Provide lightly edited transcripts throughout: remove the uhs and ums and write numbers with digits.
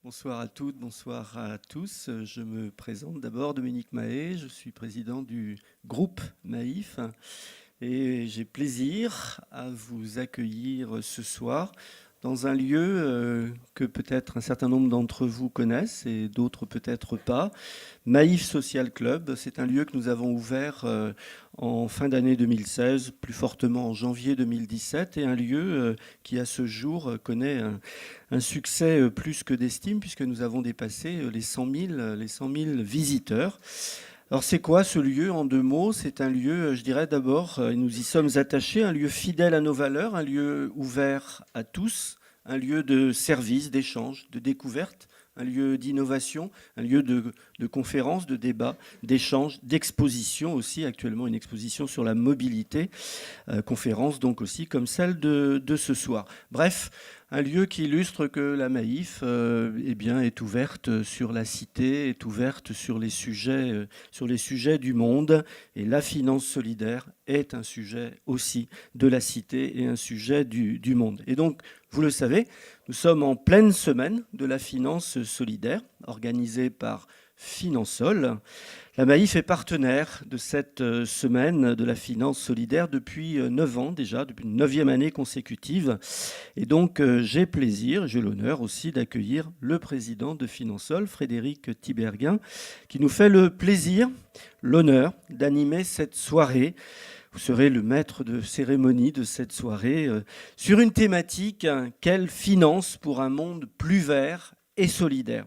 Bonsoir à toutes, bonsoir à tous. Je me présente d'abord, Dominique Mahé, je suis président du groupe Maïf et j'ai plaisir à vous accueillir ce soir dans un lieu que peut-être un certain nombre d'entre vous connaissent et d'autres peut-être pas. Maïf Social Club, c'est un lieu que nous avons ouvert en fin d'année 2016, plus fortement en janvier 2017, et un lieu qui à ce jour connaît un succès plus que d'estime, puisque nous avons dépassé les 100 000 visiteurs. Alors c'est quoi ce lieu en deux mots? C'est un lieu, je dirais d'abord, et nous y sommes attachés, un lieu fidèle à nos valeurs, un lieu ouvert à tous, un lieu de service, d'échange, de découverte, un lieu d'innovation, un lieu de conférences, de débats, d'échanges, d'exposition aussi, actuellement une exposition sur la mobilité, conférence donc aussi comme celle de ce soir. Bref, un lieu qui illustre que la Maïf eh bien, est ouverte sur la cité, est ouverte sur les sujets du monde, et la finance solidaire est un sujet aussi de la cité et un sujet du monde. Et donc, vous le savez, nous sommes en pleine semaine de la finance solidaire, organisée par Finansol. La Maïf est partenaire de cette semaine de la finance solidaire depuis 9 ans déjà, depuis une 9e année consécutive. Et donc j'ai plaisir, j'ai l'honneur aussi d'accueillir le président de Finansol, Frédéric Tiberghien, qui nous fait le plaisir, l'honneur d'animer cette soirée. Vous serez le maître de cérémonie de cette soirée sur une thématique, quelle finance pour un monde plus vert et solidaire.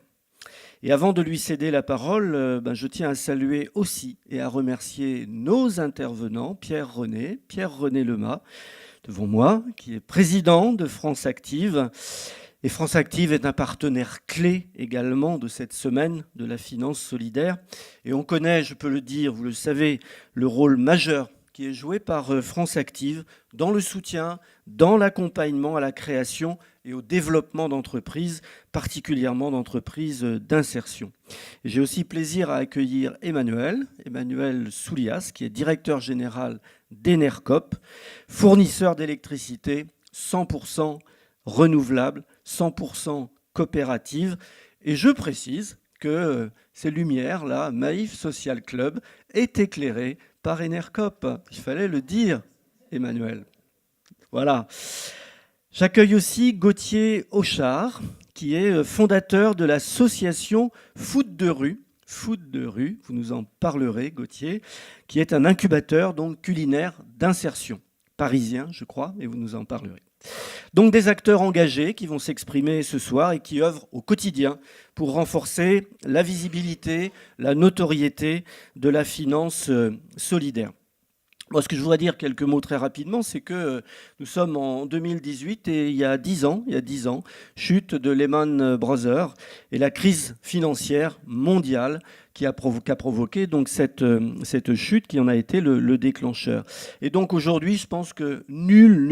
Et avant de lui céder la parole, je tiens à saluer aussi et à remercier nos intervenants, Pierre-René Lemas, devant moi, qui est président de France Active. Et France Active est un partenaire clé également de cette semaine de la finance solidaire. Et on connaît, je peux le dire, vous le savez, le rôle majeur qui est joué par France Active dans le soutien, dans l'accompagnement à la création et au développement d'entreprises, particulièrement d'entreprises d'insertion. J'ai aussi plaisir à accueillir Emmanuel Soulias, qui est directeur général d'Enercop, fournisseur d'électricité 100% renouvelable, 100% coopérative. Et je précise que ces lumières-là, Maïf Social Club, est éclairée par Enercop. Il fallait le dire, Emmanuel. Voilà. J'accueille aussi Gauthier Auchard, qui est fondateur de l'association Foot de rue. Foot de rue, vous nous en parlerez, Gauthier, qui est un incubateur donc culinaire d'insertion. Parisien, je crois, et vous nous en parlerez. Donc des acteurs engagés qui vont s'exprimer ce soir et qui œuvrent au quotidien pour renforcer la visibilité, la notoriété de la finance solidaire. Moi, ce que je voudrais dire quelques mots très rapidement, c'est que nous sommes en 2018 et il y a 10 ans, chute de Lehman Brothers et la crise financière mondiale qui a provoqué donc cette chute qui en a été le déclencheur. Et donc aujourd'hui, je pense que nul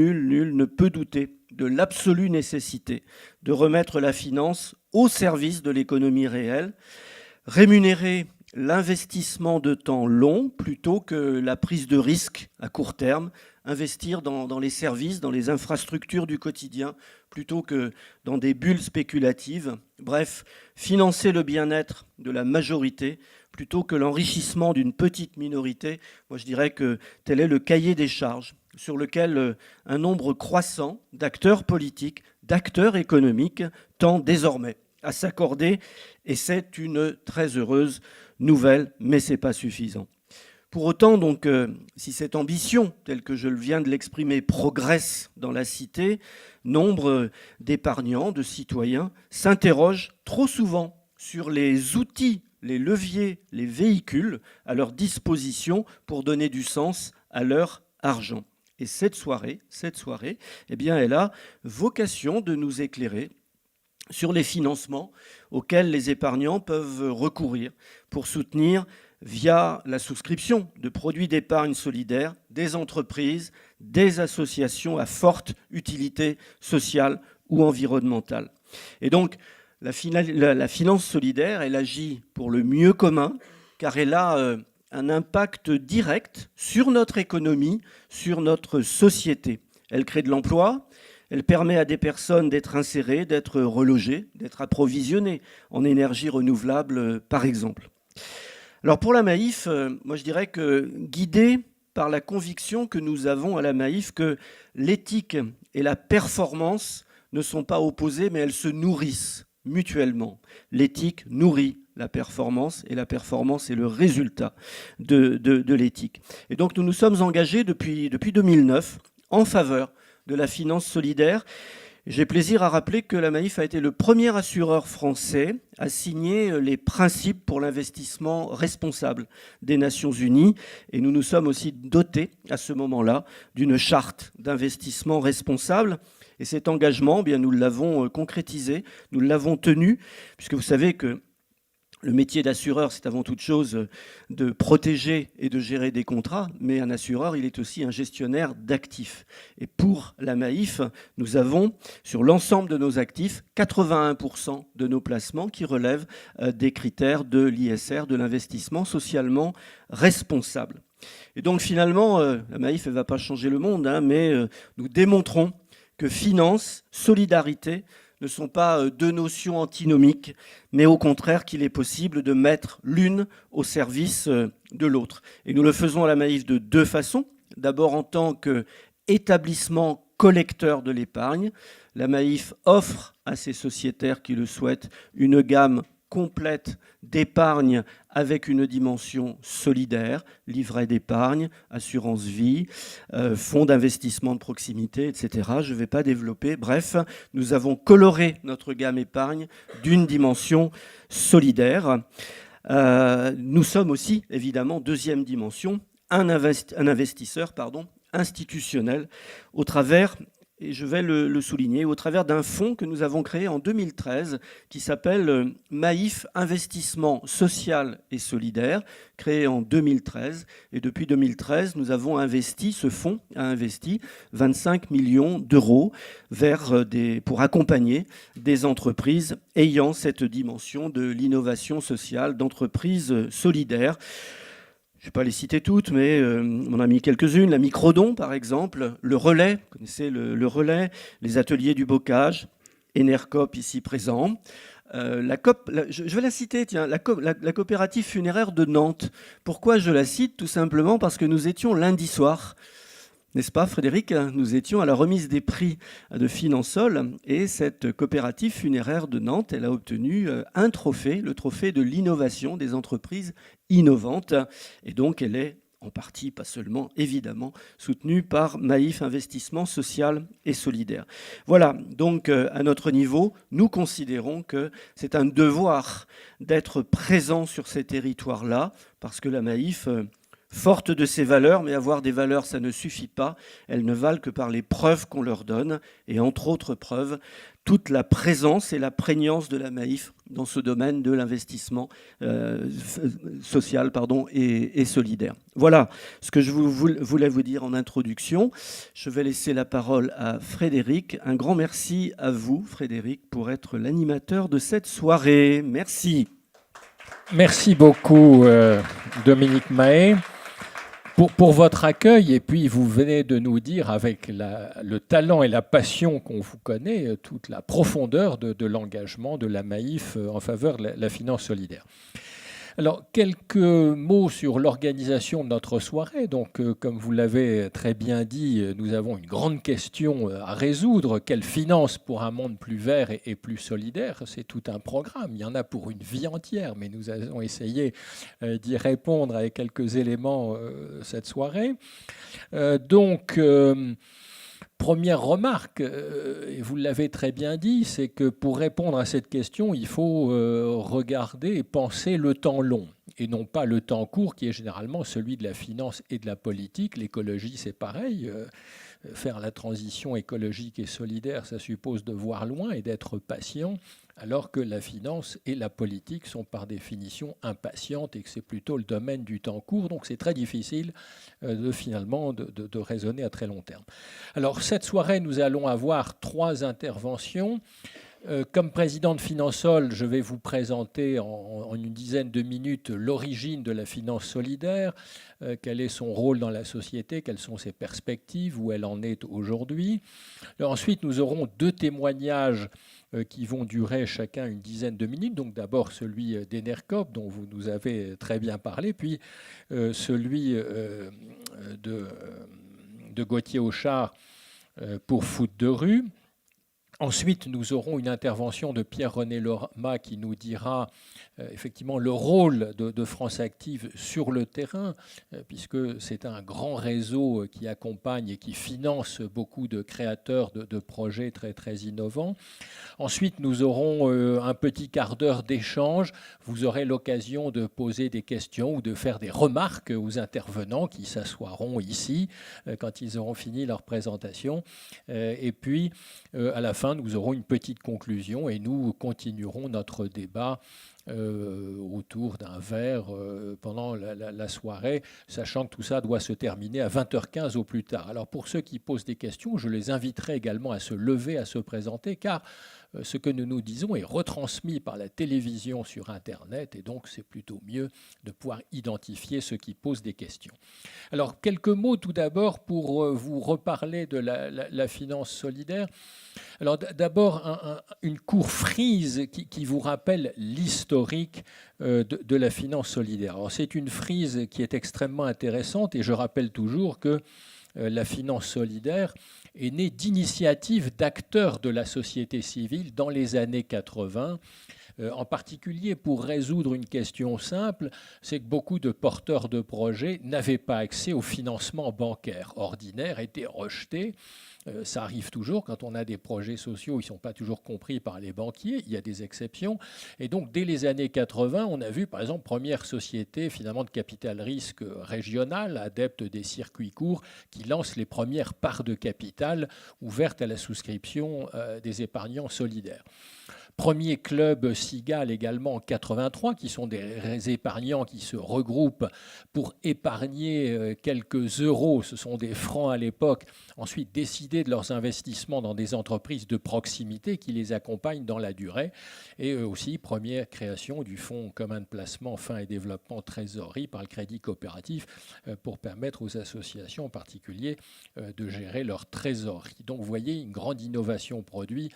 ne peut douter de l'absolue nécessité de remettre la finance au service de l'économie réelle, rémunérer l'investissement de temps long plutôt que la prise de risque à court terme, investir dans les services, dans les infrastructures du quotidien, plutôt que dans des bulles spéculatives. Bref, financer le bien-être de la majorité plutôt que l'enrichissement d'une petite minorité. Moi, je dirais que tel est le cahier des charges sur lequel un nombre croissant d'acteurs politiques, d'acteurs économiques tend désormais à s'accorder, et c'est une très heureuse nouvelle, mais ce n'est pas suffisant. Pour autant, donc, si cette ambition, telle que je viens de l'exprimer, progresse dans la cité, nombre d'épargnants, de citoyens, s'interrogent trop souvent sur les outils, les leviers, les véhicules à leur disposition pour donner du sens à leur argent. Et cette soirée, eh bien, elle a vocation de nous éclairer sur les financements auxquels les épargnants peuvent recourir pour soutenir, via la souscription de produits d'épargne solidaire, des entreprises, des associations à forte utilité sociale ou environnementale. Et donc, la finance solidaire, elle agit pour le mieux commun, car elle a un impact direct sur notre économie, sur notre société. Elle crée de l'emploi, Elle permet à des personnes d'être insérées, d'être relogées, d'être approvisionnées en énergie renouvelable, par exemple. Alors pour la Maïf, moi je dirais que guidé par la conviction que nous avons à la Maïf que l'éthique et la performance ne sont pas opposées, mais elles se nourrissent mutuellement. L'éthique nourrit la performance et la performance est le résultat de l'éthique. Et donc nous nous sommes engagés depuis 2009 en faveur de la finance solidaire. J'ai plaisir à rappeler que la Maïf a été le premier assureur français à signer les principes pour l'investissement responsable des Nations Unies. Et nous nous sommes aussi dotés à ce moment-là d'une charte d'investissement responsable. Et cet engagement, eh bien, nous l'avons concrétisé, nous l'avons tenu, puisque vous savez que le métier d'assureur, c'est avant toute chose de protéger et de gérer des contrats, mais un assureur, il est aussi un gestionnaire d'actifs. Et pour la Maïf, nous avons, sur l'ensemble de nos actifs, 81% de nos placements qui relèvent des critères de l'ISR, de l'investissement socialement responsable. Et donc finalement, la Maïf, elle ne va pas changer le monde, hein, mais nous démontrons que finance, solidarité, ne sont pas deux notions antinomiques, mais au contraire qu'il est possible de mettre l'une au service de l'autre. Et nous le faisons à la Maïf de deux façons. D'abord en tant qu'établissement collecteur de l'épargne. La Maïf offre à ses sociétaires qui le souhaitent une gamme complète d'épargne avec une dimension solidaire, livret d'épargne, assurance vie, fonds d'investissement de proximité, etc. Je ne vais pas développer. Bref, nous avons coloré notre gamme épargne d'une dimension solidaire. Nous sommes aussi, évidemment, deuxième dimension, un investisseur institutionnel au travers, et je vais le souligner, au travers d'un fonds que nous avons créé en 2013 qui s'appelle Maïf Investissement Social et Solidaire, créé en 2013. Et depuis 2013, nous avons investi, ce fonds a investi 25 millions d'euros pour accompagner des entreprises ayant cette dimension de l'innovation sociale, d'entreprises solidaires. Je ne vais pas les citer toutes, mais on en a mis quelques-unes. La Microdon, par exemple, le Relais, vous connaissez le Relais, les ateliers du bocage, Enercop ici présent. Je vais la citer, tiens, la coopérative funéraire de Nantes. Pourquoi je la cite? Tout simplement parce que nous étions lundi soir, n'est-ce pas Frédéric? Nous étions à la remise des prix de Finansol et cette coopérative funéraire de Nantes, elle a obtenu un trophée, le trophée de l'innovation des entreprises innovantes. Et donc elle est en partie, pas seulement, évidemment, soutenue par Maïf Investissement Social et Solidaire. Voilà, donc à notre niveau, nous considérons que c'est un devoir d'être présent sur ces territoires-là, parce que la Maïf... forte de ses valeurs, mais avoir des valeurs, ça ne suffit pas. Elles ne valent que par les preuves qu'on leur donne. Et entre autres preuves, toute la présence et la prégnance de la Maïf dans ce domaine de l'investissement social et solidaire. Voilà ce que je voulais vous dire en introduction. Je vais laisser la parole à Frédéric. Un grand merci à vous, Frédéric, pour être l'animateur de cette soirée. Merci. Merci beaucoup, Dominique Mahé. Pour votre accueil, et puis vous venez de nous dire avec le talent et la passion qu'on vous connaît, toute la profondeur de l'engagement de la Maïf en faveur de la finance solidaire. Alors, quelques mots sur l'organisation de notre soirée. Donc, comme vous l'avez très bien dit, nous avons une grande question à résoudre. Quelle finance pour un monde plus vert et plus solidaire? C'est tout un programme. Il y en a pour une vie entière, mais nous allons essayer d'y répondre avec quelques éléments cette soirée. Première remarque, et vous l'avez très bien dit, c'est que pour répondre à cette question, il faut regarder et penser le temps long et non pas le temps court qui est généralement celui de la finance et de la politique. L'écologie, c'est pareil. Faire la transition écologique et solidaire, ça suppose de voir loin et d'être patient, alors que la finance et la politique sont par définition impatientes et que c'est plutôt le domaine du temps court. Donc c'est très difficile de raisonner à très long terme. Alors cette soirée, nous allons avoir 3 interventions. Comme président de Finansol, je vais vous présenter en une dizaine de minutes l'origine de la finance solidaire, quel est son rôle dans la société, quelles sont ses perspectives, où elle en est aujourd'hui. Ensuite, nous aurons 2 témoignages qui vont durer chacun une dizaine de minutes. Donc d'abord celui d'Enercop, dont vous nous avez très bien parlé, puis celui de Gauthier Auchard pour Foot de rue. Ensuite, nous aurons une intervention de Pierre-René Lorma qui nous dira effectivement le rôle de France Active sur le terrain, puisque c'est un grand réseau qui accompagne et qui finance beaucoup de créateurs de projets très, très innovants. Ensuite, nous aurons un petit quart d'heure d'échange. Vous aurez l'occasion de poser des questions ou de faire des remarques aux intervenants qui s'assoiront ici quand ils auront fini leur présentation. Et puis, à la fin, nous aurons une petite conclusion et nous continuerons notre débat autour d'un verre pendant la soirée, sachant que tout ça doit se terminer à 20h15 au plus tard. Alors pour ceux qui posent des questions, je les inviterai également à se lever, à se présenter, car ce que nous disons est retransmis par la télévision sur Internet, et donc c'est plutôt mieux de pouvoir identifier ceux qui posent des questions. Alors quelques mots tout d'abord pour vous reparler de la finance solidaire. Alors d'abord, une courte frise qui vous rappelle l'historique de la finance solidaire. Alors c'est une frise qui est extrêmement intéressante, et je rappelle toujours que la finance solidaire est née d'initiatives d'acteurs de la société civile dans les années 80, en particulier pour résoudre une question simple, c'est que beaucoup de porteurs de projets n'avaient pas accès au financement bancaire ordinaire, étaient rejetés. Ça arrive toujours quand on a des projets sociaux, ils ne sont pas toujours compris par les banquiers, il y a des exceptions. Et donc, dès les années 80, on a vu, par exemple, première société finalement de capital risque régionale, adepte des circuits courts, qui lance les premières parts de capital ouvertes à la souscription des épargnants solidaires. Premier club Cigale également en 83, qui sont des épargnants qui se regroupent pour épargner quelques euros, ce sont des francs à l'époque, ensuite décider de leurs investissements dans des entreprises de proximité qui les accompagnent dans la durée. Et aussi, première création du fonds commun de placement fin et développement trésorerie par le crédit coopératif pour permettre aux associations en particulier de gérer leur trésorerie. Donc vous voyez une grande innovation produit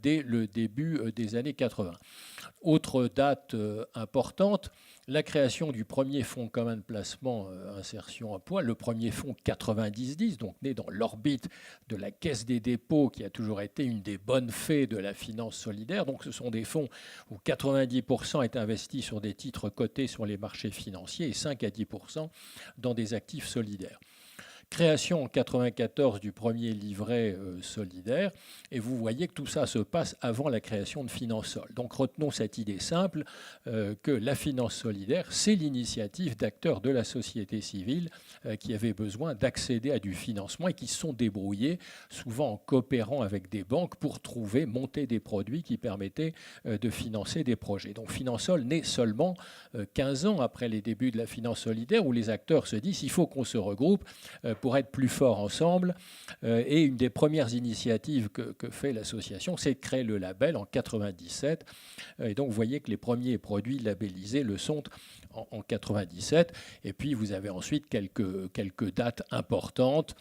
dès le début des années 80. Autre date importante, la création du premier fonds commun de placement insertion emploi, le premier fonds 90-10, donc né dans l'orbite de la Caisse des dépôts, qui a toujours été une des bonnes fées de la finance solidaire. Donc ce sont des fonds où 90% est investi sur des titres cotés sur les marchés financiers et 5 à 10% dans des actifs solidaires. Création en 1994 du premier livret solidaire, et vous voyez que tout ça se passe avant la création de Finansol. Donc retenons cette idée simple que la finance solidaire, c'est l'initiative d'acteurs de la société civile qui avaient besoin d'accéder à du financement et qui se sont débrouillés, souvent en coopérant avec des banques, pour trouver, monter des produits qui permettaient de financer des projets. Donc Finansol naît seulement 15 ans après les débuts de la finance solidaire, où les acteurs se disent il faut qu'on se regroupe pour être plus forts ensemble. Et une des premières initiatives que fait l'association, c'est de créer le label en 1997. Et donc, vous voyez que les premiers produits labellisés le sont en 1997. Et puis, vous avez ensuite quelques dates importantes.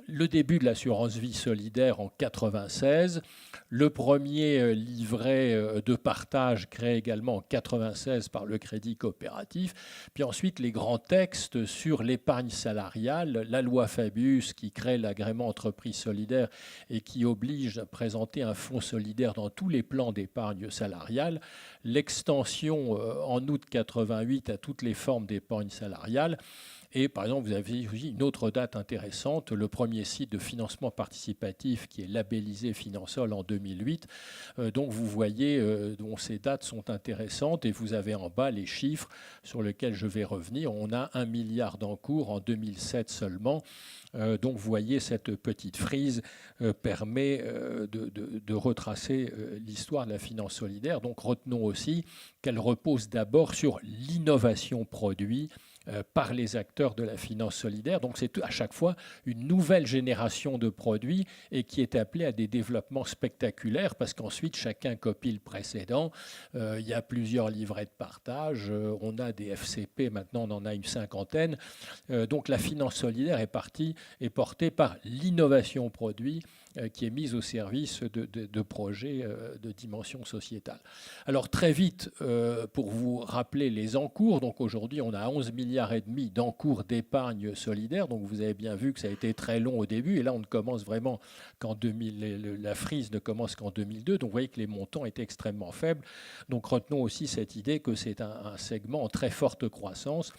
Le début de l'assurance vie solidaire en 1996, le premier livret de partage créé également en 1996 par le Crédit coopératif, puis ensuite les grands textes sur l'épargne salariale, la loi Fabius qui crée l'agrément entreprise solidaire et qui oblige à présenter un fonds solidaire dans tous les plans d'épargne salariale, l'extension en août 1988 à toutes les formes d'épargne salariale. Et par exemple, vous avez aussi une autre date intéressante, le premier site de financement participatif qui est labellisé Finansol en 2008. Donc vous voyez dont ces dates sont intéressantes, et vous avez en bas les chiffres sur lesquels je vais revenir. On a 1 milliard d'encours en 2007 seulement. Donc vous voyez, cette petite frise permet de retracer l'histoire de la finance solidaire. Donc retenons aussi qu'elle repose d'abord sur l'innovation produit par les acteurs de la finance solidaire. Donc c'est à chaque fois une nouvelle génération de produits et qui est appelée à des développements spectaculaires parce qu'ensuite chacun copie le précédent. Il y a plusieurs livrets de partage, on a des FCP, maintenant on en a une cinquantaine. Donc la finance solidaire est portée par l'innovation produit qui est mise au service de projets de dimension sociétale. Alors très vite, pour vous rappeler les encours, donc aujourd'hui on a 11,5 milliards d'encours d'épargne solidaire, donc vous avez bien vu que ça a été très long au début, et là on ne commence vraiment qu'en 2000, la frise ne commence qu'en 2002, donc vous voyez que les montants étaient extrêmement faibles. Donc retenons aussi cette idée que c'est un segment en très forte croissance,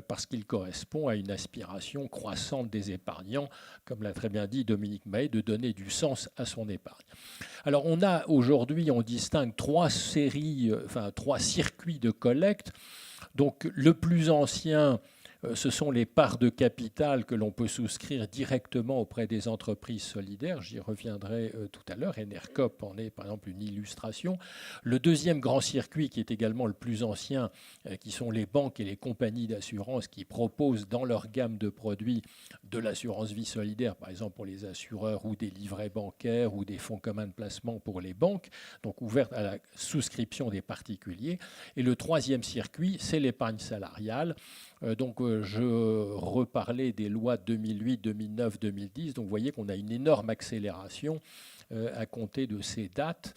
parce qu'il correspond à une aspiration croissante des épargnants, comme l'a très bien dit Dominique Mahé, de donner du sens à son épargne. Alors on a aujourd'hui, on distingue trois circuits de collecte. Donc le plus ancien, ce sont les parts de capital que l'on peut souscrire directement auprès des entreprises solidaires. J'y reviendrai tout à l'heure. Enercop en est par exemple une illustration. Le deuxième grand circuit, qui est également le plus ancien, qui sont les banques et les compagnies d'assurance qui proposent dans leur gamme de produits de l'assurance vie solidaire, par exemple pour les assureurs, ou des livrets bancaires ou des fonds communs de placement pour les banques, donc ouverts à la souscription des particuliers. Et le troisième circuit, c'est l'épargne salariale. Donc je reparlais des lois 2008, 2009, 2010. Donc vous voyez qu'on a une énorme accélération à compter de ces dates,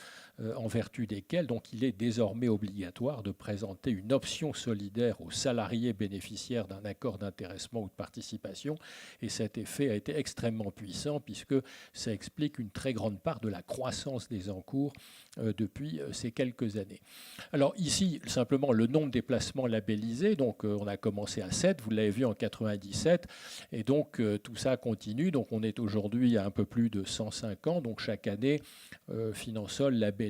en vertu desquelles donc, il est désormais obligatoire de présenter une option solidaire aux salariés bénéficiaires d'un accord d'intéressement ou de participation. Et cet effet a été extrêmement puissant puisque ça explique une très grande part de la croissance des encours depuis ces quelques années. Alors ici, simplement le nombre des placements labellisés. Donc on a commencé à 7, vous l'avez vu en 97, et donc tout ça continue. Donc on est aujourd'hui à un peu plus de 105 ans. Donc chaque année, Finansol labellise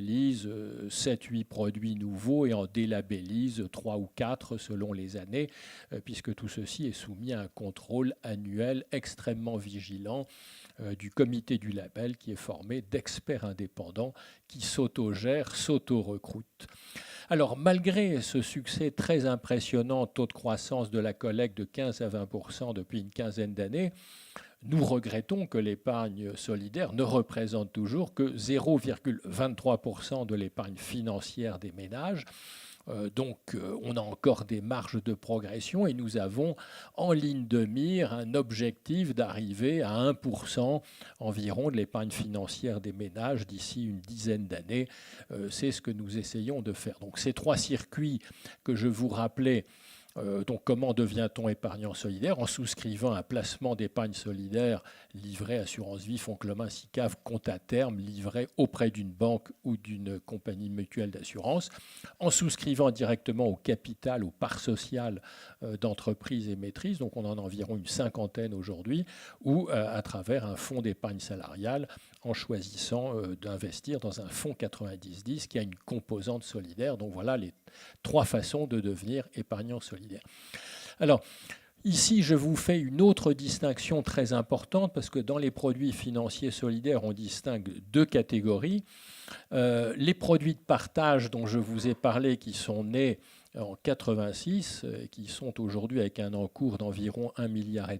7-8 produits nouveaux et en délabellise 3 ou 4 selon les années, puisque tout ceci est soumis à un contrôle annuel extrêmement vigilant du comité du label, qui est formé d'experts indépendants qui s'autogèrent, s'auto-recrutent. Alors, malgré ce succès très impressionnant, taux de croissance de la collecte de 15 à 20% depuis une quinzaine d'années, nous regrettons que l'épargne solidaire ne représente toujours que 0,23% de l'épargne financière des ménages. Donc on a encore des marges de progression et nous avons en ligne de mire un objectif d'arriver à 1% environ de l'épargne financière des ménages d'ici une dizaine d'années. C'est ce que nous essayons de faire. Donc ces trois circuits que je vous rappelais, donc comment devient-on épargnant solidaire? En souscrivant un placement d'épargne solidaire, livret, assurance vie, fonds commun, SICAV, compte à terme, livré auprès d'une banque ou d'une compagnie mutuelle d'assurance, en souscrivant directement au capital, aux parts sociales d'entreprises émettrices, donc on en a environ une cinquantaine aujourd'hui, ou à travers un fonds d'épargne salariale, en choisissant d'investir dans un fonds 90-10 qui a une composante solidaire. Donc voilà les trois façons de devenir épargnant solidaire. Alors, ici, je vous fais une autre distinction très importante parce que dans les produits financiers solidaires, on distingue deux catégories. Les produits de partage dont je vous ai parlé, qui sont nés en 86, qui sont aujourd'hui avec un encours d'environ 1,5 milliard,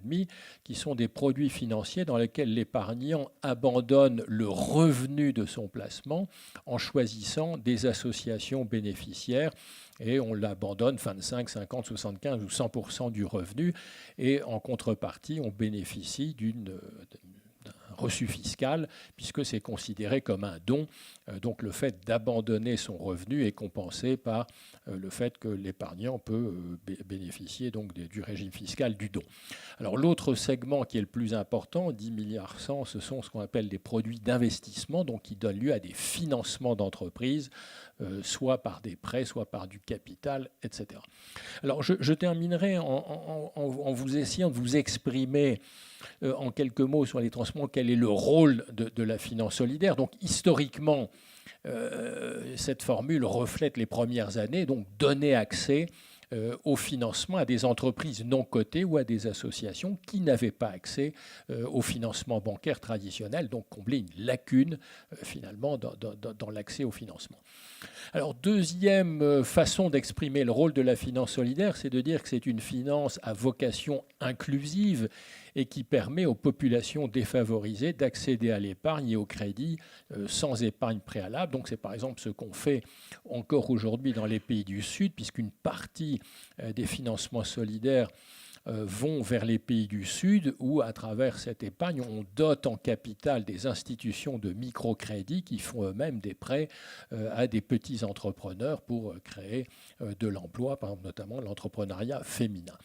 qui sont des produits financiers dans lesquels l'épargnant abandonne le revenu de son placement en choisissant des associations bénéficiaires, et on l'abandonne 25, 50, 75 ou 100% du revenu, et en contrepartie, on bénéficie d'un reçu fiscal, puisque c'est considéré comme un don. Donc le fait d'abandonner son revenu est compensé par le fait que l'épargnant peut bénéficier donc du régime fiscal du don. Alors l'autre segment qui est le plus important, 10 milliards 100, ce sont ce qu'on appelle des produits d'investissement, donc qui donnent lieu à des financements d'entreprises, soit par des prêts, soit par du capital, etc. Alors je terminerai en vous essayant de vous exprimer en quelques mots sur les transferts, quel est le rôle de la finance solidaire. Donc historiquement, cette formule reflète les premières années, donc donner accès au financement à des entreprises non cotées ou à des associations qui n'avaient pas accès au financement bancaire traditionnel, donc combler une lacune finalement dans l'accès au financement. Alors, deuxième façon d'exprimer le rôle de la finance solidaire, c'est de dire que c'est une finance à vocation inclusive et qui permet aux populations défavorisées d'accéder à l'épargne et au crédit sans épargne préalable. Donc c'est par exemple ce qu'on fait encore aujourd'hui dans les pays du Sud, puisqu'une partie des financements solidaires vont vers les pays du Sud où, à travers cette épargne, on dote en capital des institutions de microcrédit qui font eux-mêmes des prêts à des petits entrepreneurs pour créer de l'emploi, par exemple, notamment l'entrepreneuriat féminin.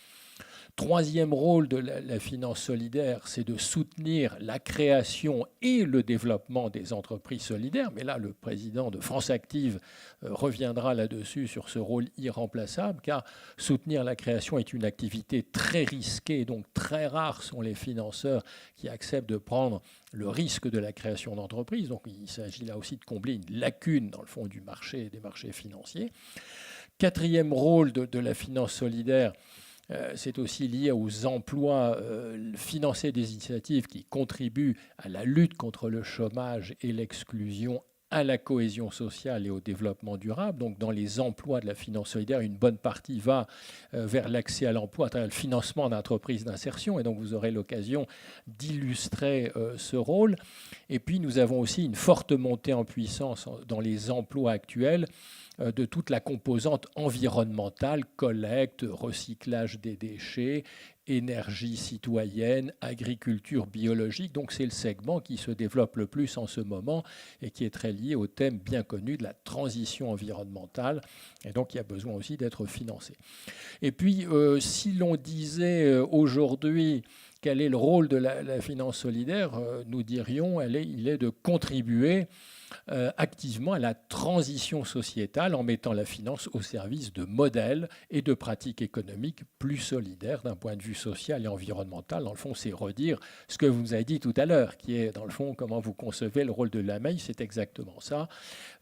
Troisième rôle de la finance solidaire, c'est de soutenir la création et le développement des entreprises solidaires. Mais là, le président de France Active reviendra là-dessus sur ce rôle irremplaçable, car soutenir la création est une activité très risquée, donc très rares sont les financeurs qui acceptent de prendre le risque de la création d'entreprises. Donc il s'agit là aussi de combler une lacune dans le fond du marché, des marchés financiers. Quatrième rôle de la finance solidaire, c'est aussi lié aux emplois, financer des initiatives qui contribuent à la lutte contre le chômage et l'exclusion, à la cohésion sociale et au développement durable. Donc dans les emplois de la finance solidaire, une bonne partie va vers l'accès à l'emploi à travers le financement d'entreprises d'insertion. Et donc vous aurez l'occasion d'illustrer ce rôle. Et puis nous avons aussi une forte montée en puissance dans les emplois actuels de toute la composante environnementale, collecte, recyclage des déchets, énergie citoyenne, agriculture biologique. Donc c'est le segment qui se développe le plus en ce moment et qui est très lié au thème bien connu de la transition environnementale. Et donc il y a besoin aussi d'être financé. Et puis si l'on disait aujourd'hui quel est le rôle de la finance solidaire, nous dirions il est de contribuer activement à la transition sociétale en mettant la finance au service de modèles et de pratiques économiques plus solidaires d'un point de vue social et environnemental. Dans le fond, c'est redire ce que vous nous avez dit tout à l'heure, qui est dans le fond comment vous concevez le rôle de la MAIF, c'est exactement ça.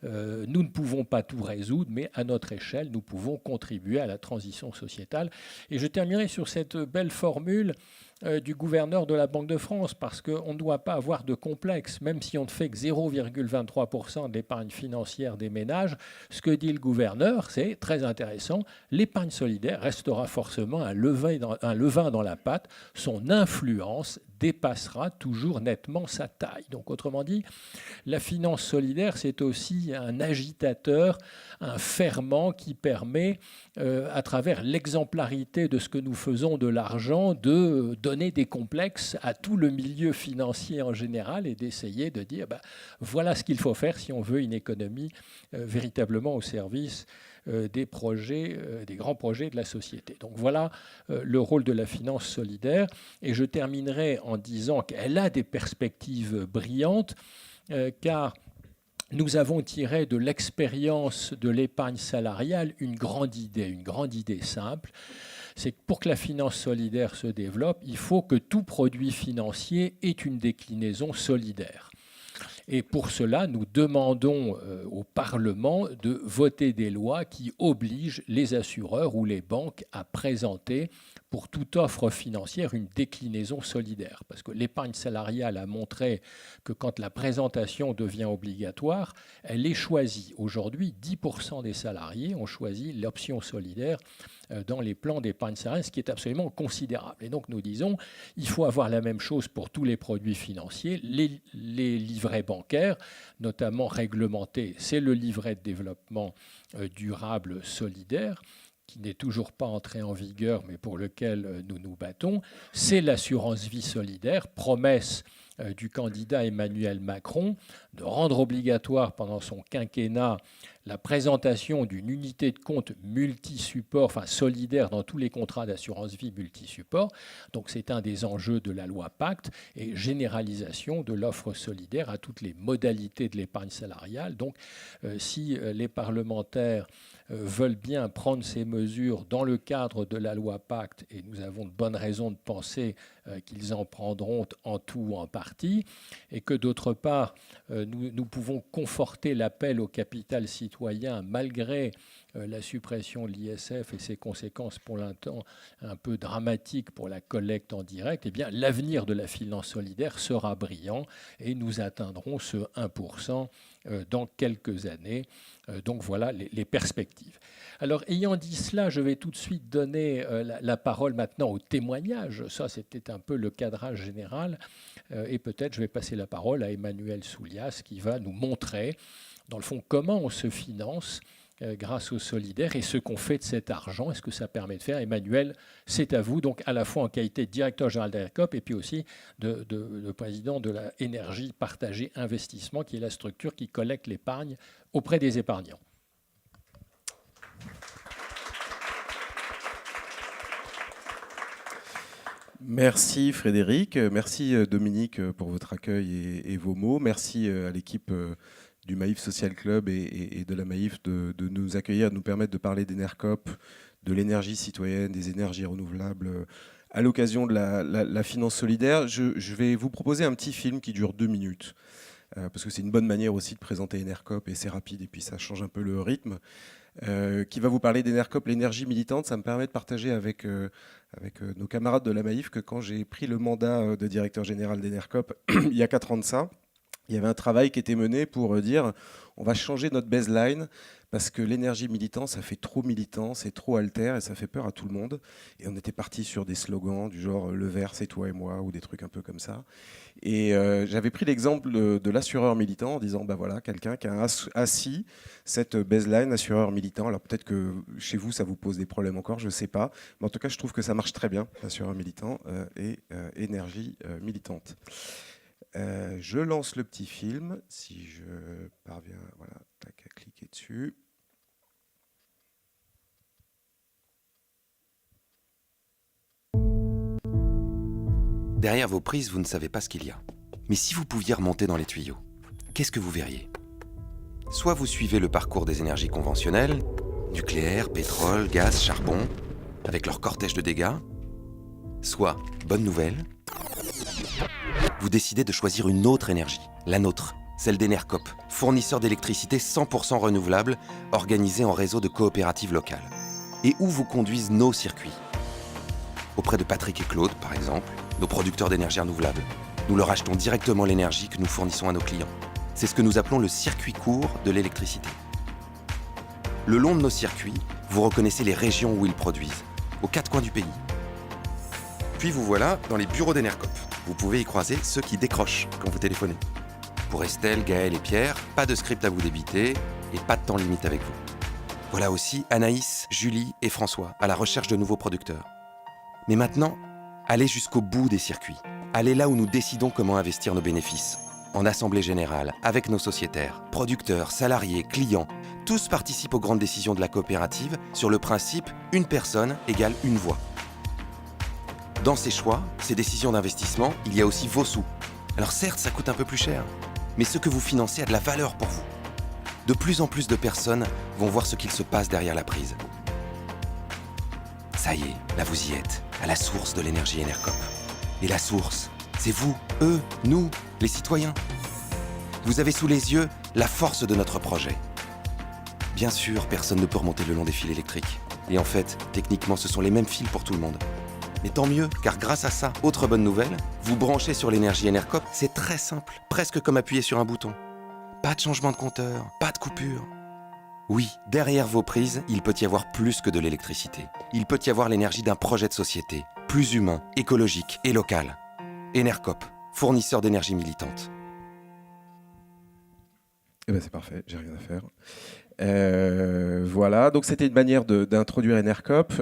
Nous ne pouvons pas tout résoudre, mais à notre échelle, nous pouvons contribuer à la transition sociétale. Et je terminerai sur cette belle formule du gouverneur de la Banque de France, parce qu'on ne doit pas avoir de complexe, même si on ne fait que 0,23% de l'épargne financière des ménages. Ce que dit le gouverneur, c'est très intéressant, l'épargne solidaire restera forcément un levain dans la pâte, son influence dépassera toujours nettement sa taille. Donc autrement dit, la finance solidaire, c'est aussi un agitateur, un ferment qui permet, à travers l'exemplarité de ce que nous faisons de l'argent, de donner des complexes à tout le milieu financier en général et d'essayer de dire voilà ce qu'il faut faire si on veut une économie véritablement au service des projets, des grands projets de la société. Donc voilà le rôle de la finance solidaire. Et je terminerai en disant qu'elle a des perspectives brillantes, car nous avons tiré de l'expérience de l'épargne salariale une grande idée simple. C'est que pour que la finance solidaire se développe, il faut que tout produit financier ait une déclinaison solidaire. Et pour cela, nous demandons au Parlement de voter des lois qui obligent les assureurs ou les banques à présenter pour toute offre financière une déclinaison solidaire. Parce que l'épargne salariale a montré que quand la présentation devient obligatoire, elle est choisie. Aujourd'hui, 10% des salariés ont choisi l'option solidaire dans les plans d'épargne salariale, ce qui est absolument considérable. Et donc nous disons, il faut avoir la même chose pour tous les produits financiers, les livrets bancaires, notamment réglementés. C'est le livret de développement durable solidaire, qui n'est toujours pas entré en vigueur, mais pour lequel nous nous battons. C'est l'assurance vie solidaire, promesse du candidat Emmanuel Macron de rendre obligatoire pendant son quinquennat la présentation d'une unité de compte multi-support, enfin solidaire dans tous les contrats d'assurance vie multi-support. Donc c'est un des enjeux de la loi Pacte et généralisation de l'offre solidaire à toutes les modalités de l'épargne salariale. Donc si les parlementaires veulent bien prendre ces mesures dans le cadre de la loi Pacte, et nous avons de bonnes raisons de penser qu'ils en prendront en tout ou en partie, et que d'autre part, nous pouvons conforter l'appel au capital citoyen malgré la suppression de l'ISF et ses conséquences pour l'instant un peu dramatiques pour la collecte en direct, eh bien, l'avenir de la finance solidaire sera brillant et nous atteindrons ce 1% dans quelques années. Donc voilà les perspectives. Alors, ayant dit cela, je vais tout de suite donner la parole maintenant au témoignage. Ça, c'était un peu le cadrage général. Et peut-être je vais passer la parole à Emmanuel Soulias qui va nous montrer, dans le fond, comment on se finance grâce au solidaire et ce qu'on fait de cet argent. Est-ce que ça permet de faire? Emmanuel, c'est à vous, donc à la fois en qualité de directeur général d'ENERCOP et puis aussi de président de la Énergie Partagée Investissement, qui est la structure qui collecte l'épargne auprès des épargnants. Merci Frédéric, merci Dominique pour votre accueil et vos mots. Merci à l'équipe du Maïf Social Club et de la Maïf de nous accueillir, de nous permettre de parler d'ENERCOP, de l'énergie citoyenne, des énergies renouvelables à l'occasion de la finance solidaire. Je vais vous proposer un petit film qui dure 2 minutes, parce que c'est une bonne manière aussi de présenter ENERCOP et c'est rapide et puis ça change un peu le rythme. Qui va vous parler d'ENERCOP, l'énergie militante. Ça me permet de partager avec nos camarades de la Maïf que quand j'ai pris le mandat de directeur général d'ENERCOP il y a 4 ans de ça, il y avait un travail qui était mené pour dire on va changer notre baseline parce que l'énergie militante, ça fait trop militant, c'est trop alter et ça fait peur à tout le monde. Et on était parti sur des slogans du genre le vert c'est toi et moi ou des trucs un peu comme ça. Et j'avais pris l'exemple de l'assureur militant en disant bah voilà, quelqu'un qui a assis cette baseline assureur militant. Alors peut-être que chez vous ça vous pose des problèmes encore, je ne sais pas. Mais en tout cas je trouve que ça marche très bien, l'assureur militant et énergie militante. Je lance le petit film, si je parviens voilà, tac, à cliquer dessus. Derrière vos prises, vous ne savez pas ce qu'il y a. Mais si vous pouviez remonter dans les tuyaux, qu'est-ce que vous verriez? Soit vous suivez le parcours des énergies conventionnelles, nucléaire, pétrole, gaz, charbon, avec leur cortège de dégâts. Soit, bonne nouvelle, vous décidez de choisir une autre énergie, la nôtre, celle d'ENERCOP, fournisseur d'électricité 100% renouvelable, organisé en réseau de coopératives locales. Et où vous conduisent nos circuits. Auprès de Patrick et Claude, par exemple, nos producteurs d'énergie renouvelable. Nous leur achetons directement l'énergie que nous fournissons à nos clients. C'est ce que nous appelons le circuit court de l'électricité. Le long de nos circuits, vous reconnaissez les régions où ils produisent, aux 4 coins du pays. Puis vous voilà dans les bureaux d'ENERCOP. Vous pouvez y croiser ceux qui décrochent quand vous téléphonez. Pour Estelle, Gaël et Pierre, pas de script à vous débiter et pas de temps limite avec vous. Voilà aussi Anaïs, Julie et François à la recherche de nouveaux producteurs. Mais maintenant, allez jusqu'au bout des circuits. Allez là où nous décidons comment investir nos bénéfices. En assemblée générale, avec nos sociétaires, producteurs, salariés, clients. Tous participent aux grandes décisions de la coopérative sur le principe « une personne égale une voix ». Dans ces choix, ces décisions d'investissement, il y a aussi vos sous. Alors certes, ça coûte un peu plus cher, mais ce que vous financez a de la valeur pour vous. De plus en plus de personnes vont voir ce qu'il se passe derrière la prise. Ça y est, là vous y êtes, à la source de l'énergie ENERCOP. Et la source, c'est vous, eux, nous, les citoyens. Vous avez sous les yeux la force de notre projet. Bien sûr, personne ne peut remonter le long des fils électriques. Et en fait, techniquement, ce sont les mêmes fils pour tout le monde. Mais tant mieux, car grâce à ça, autre bonne nouvelle, vous branchez sur l'énergie ENERCOP, c'est très simple, presque comme appuyer sur un bouton. Pas de changement de compteur, pas de coupure. Oui, derrière vos prises, il peut y avoir plus que de l'électricité. Il peut y avoir l'énergie d'un projet de société, plus humain, écologique et local. ENERCOP, fournisseur d'énergie militante. Eh ben c'est parfait, j'ai rien à faire. Voilà, donc c'était une manière d'introduire ENERCOP.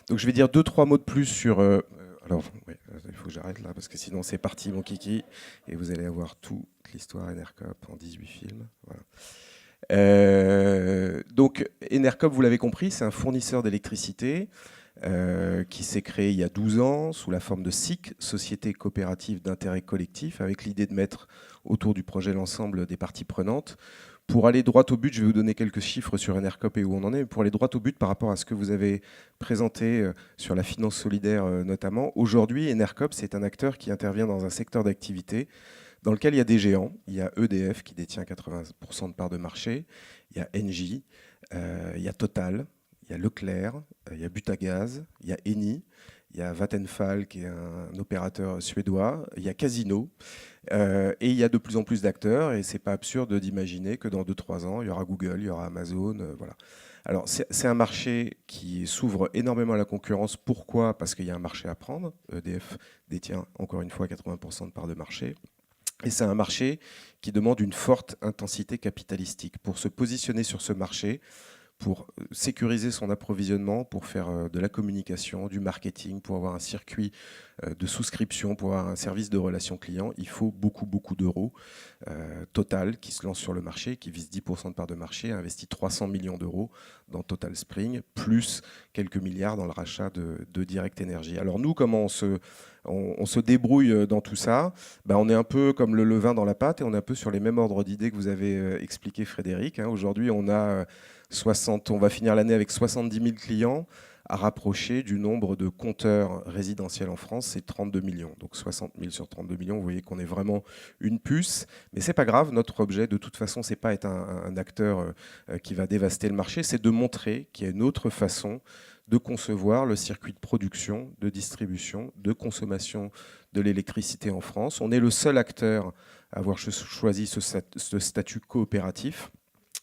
Donc je vais dire 2-3 mots de plus sur... alors, oui, il faut que j'arrête là, parce que sinon c'est parti mon kiki, et vous allez avoir toute l'histoire ENERCOP en 18 films. Voilà. Donc ENERCOP, vous l'avez compris, c'est un fournisseur d'électricité qui s'est créé il y a 12 ans sous la forme de SIC, Société Coopérative d'Intérêt Collectif, avec l'idée de mettre autour du projet l'ensemble des parties prenantes. Pour aller droit au but, je vais vous donner quelques chiffres sur ENERCOP et où on en est. Pour aller droit au but par rapport à ce que vous avez présenté sur la finance solidaire notamment, aujourd'hui, ENERCOP, c'est un acteur qui intervient dans un secteur d'activité dans lequel il y a des géants. Il y a EDF qui détient 80% de parts de marché, il y a Engie, Il y a Total, il y a Leclerc, il y a Butagaz, il y a Eni, il y a Vattenfall qui est un opérateur suédois, il y a Casino, et il y a de plus en plus d'acteurs, et c'est pas absurde d'imaginer que dans 2-3 ans, il y aura Google, il y aura Amazon, voilà. Alors c'est un marché qui s'ouvre énormément à la concurrence. Pourquoi ? Parce qu'il y a un marché à prendre. EDF détient encore une fois 80% de parts de marché. Et c'est un marché qui demande une forte intensité capitalistique. Pour se positionner sur ce marché, pour sécuriser son approvisionnement, pour faire de la communication, du marketing, pour avoir un circuit de souscription, pour avoir un service de relations clients, il faut beaucoup, beaucoup d'euros. Total, qui se lance sur le marché, qui vise 10% de part de marché, a investi 300 millions d'euros dans Total Spring, plus quelques milliards dans le rachat de Direct Energy. Alors nous, comment on se débrouille dans tout ça ? On est un peu comme le levain dans la pâte et on est un peu sur les mêmes ordres d'idées que vous avez expliqué, Frédéric. Aujourd'hui, on va finir l'année avec 70 000 clients à rapprocher du nombre de compteurs résidentiels en France, c'est 32 millions. Donc 60 000 sur 32 millions, vous voyez qu'on est vraiment une puce. Mais c'est pas grave, notre objet, de toute façon, c'est pas être un acteur qui va dévaster le marché, c'est de montrer qu'il y a une autre façon de concevoir le circuit de production, de distribution, de consommation de l'électricité en France. On est le seul acteur à avoir choisi ce statut coopératif.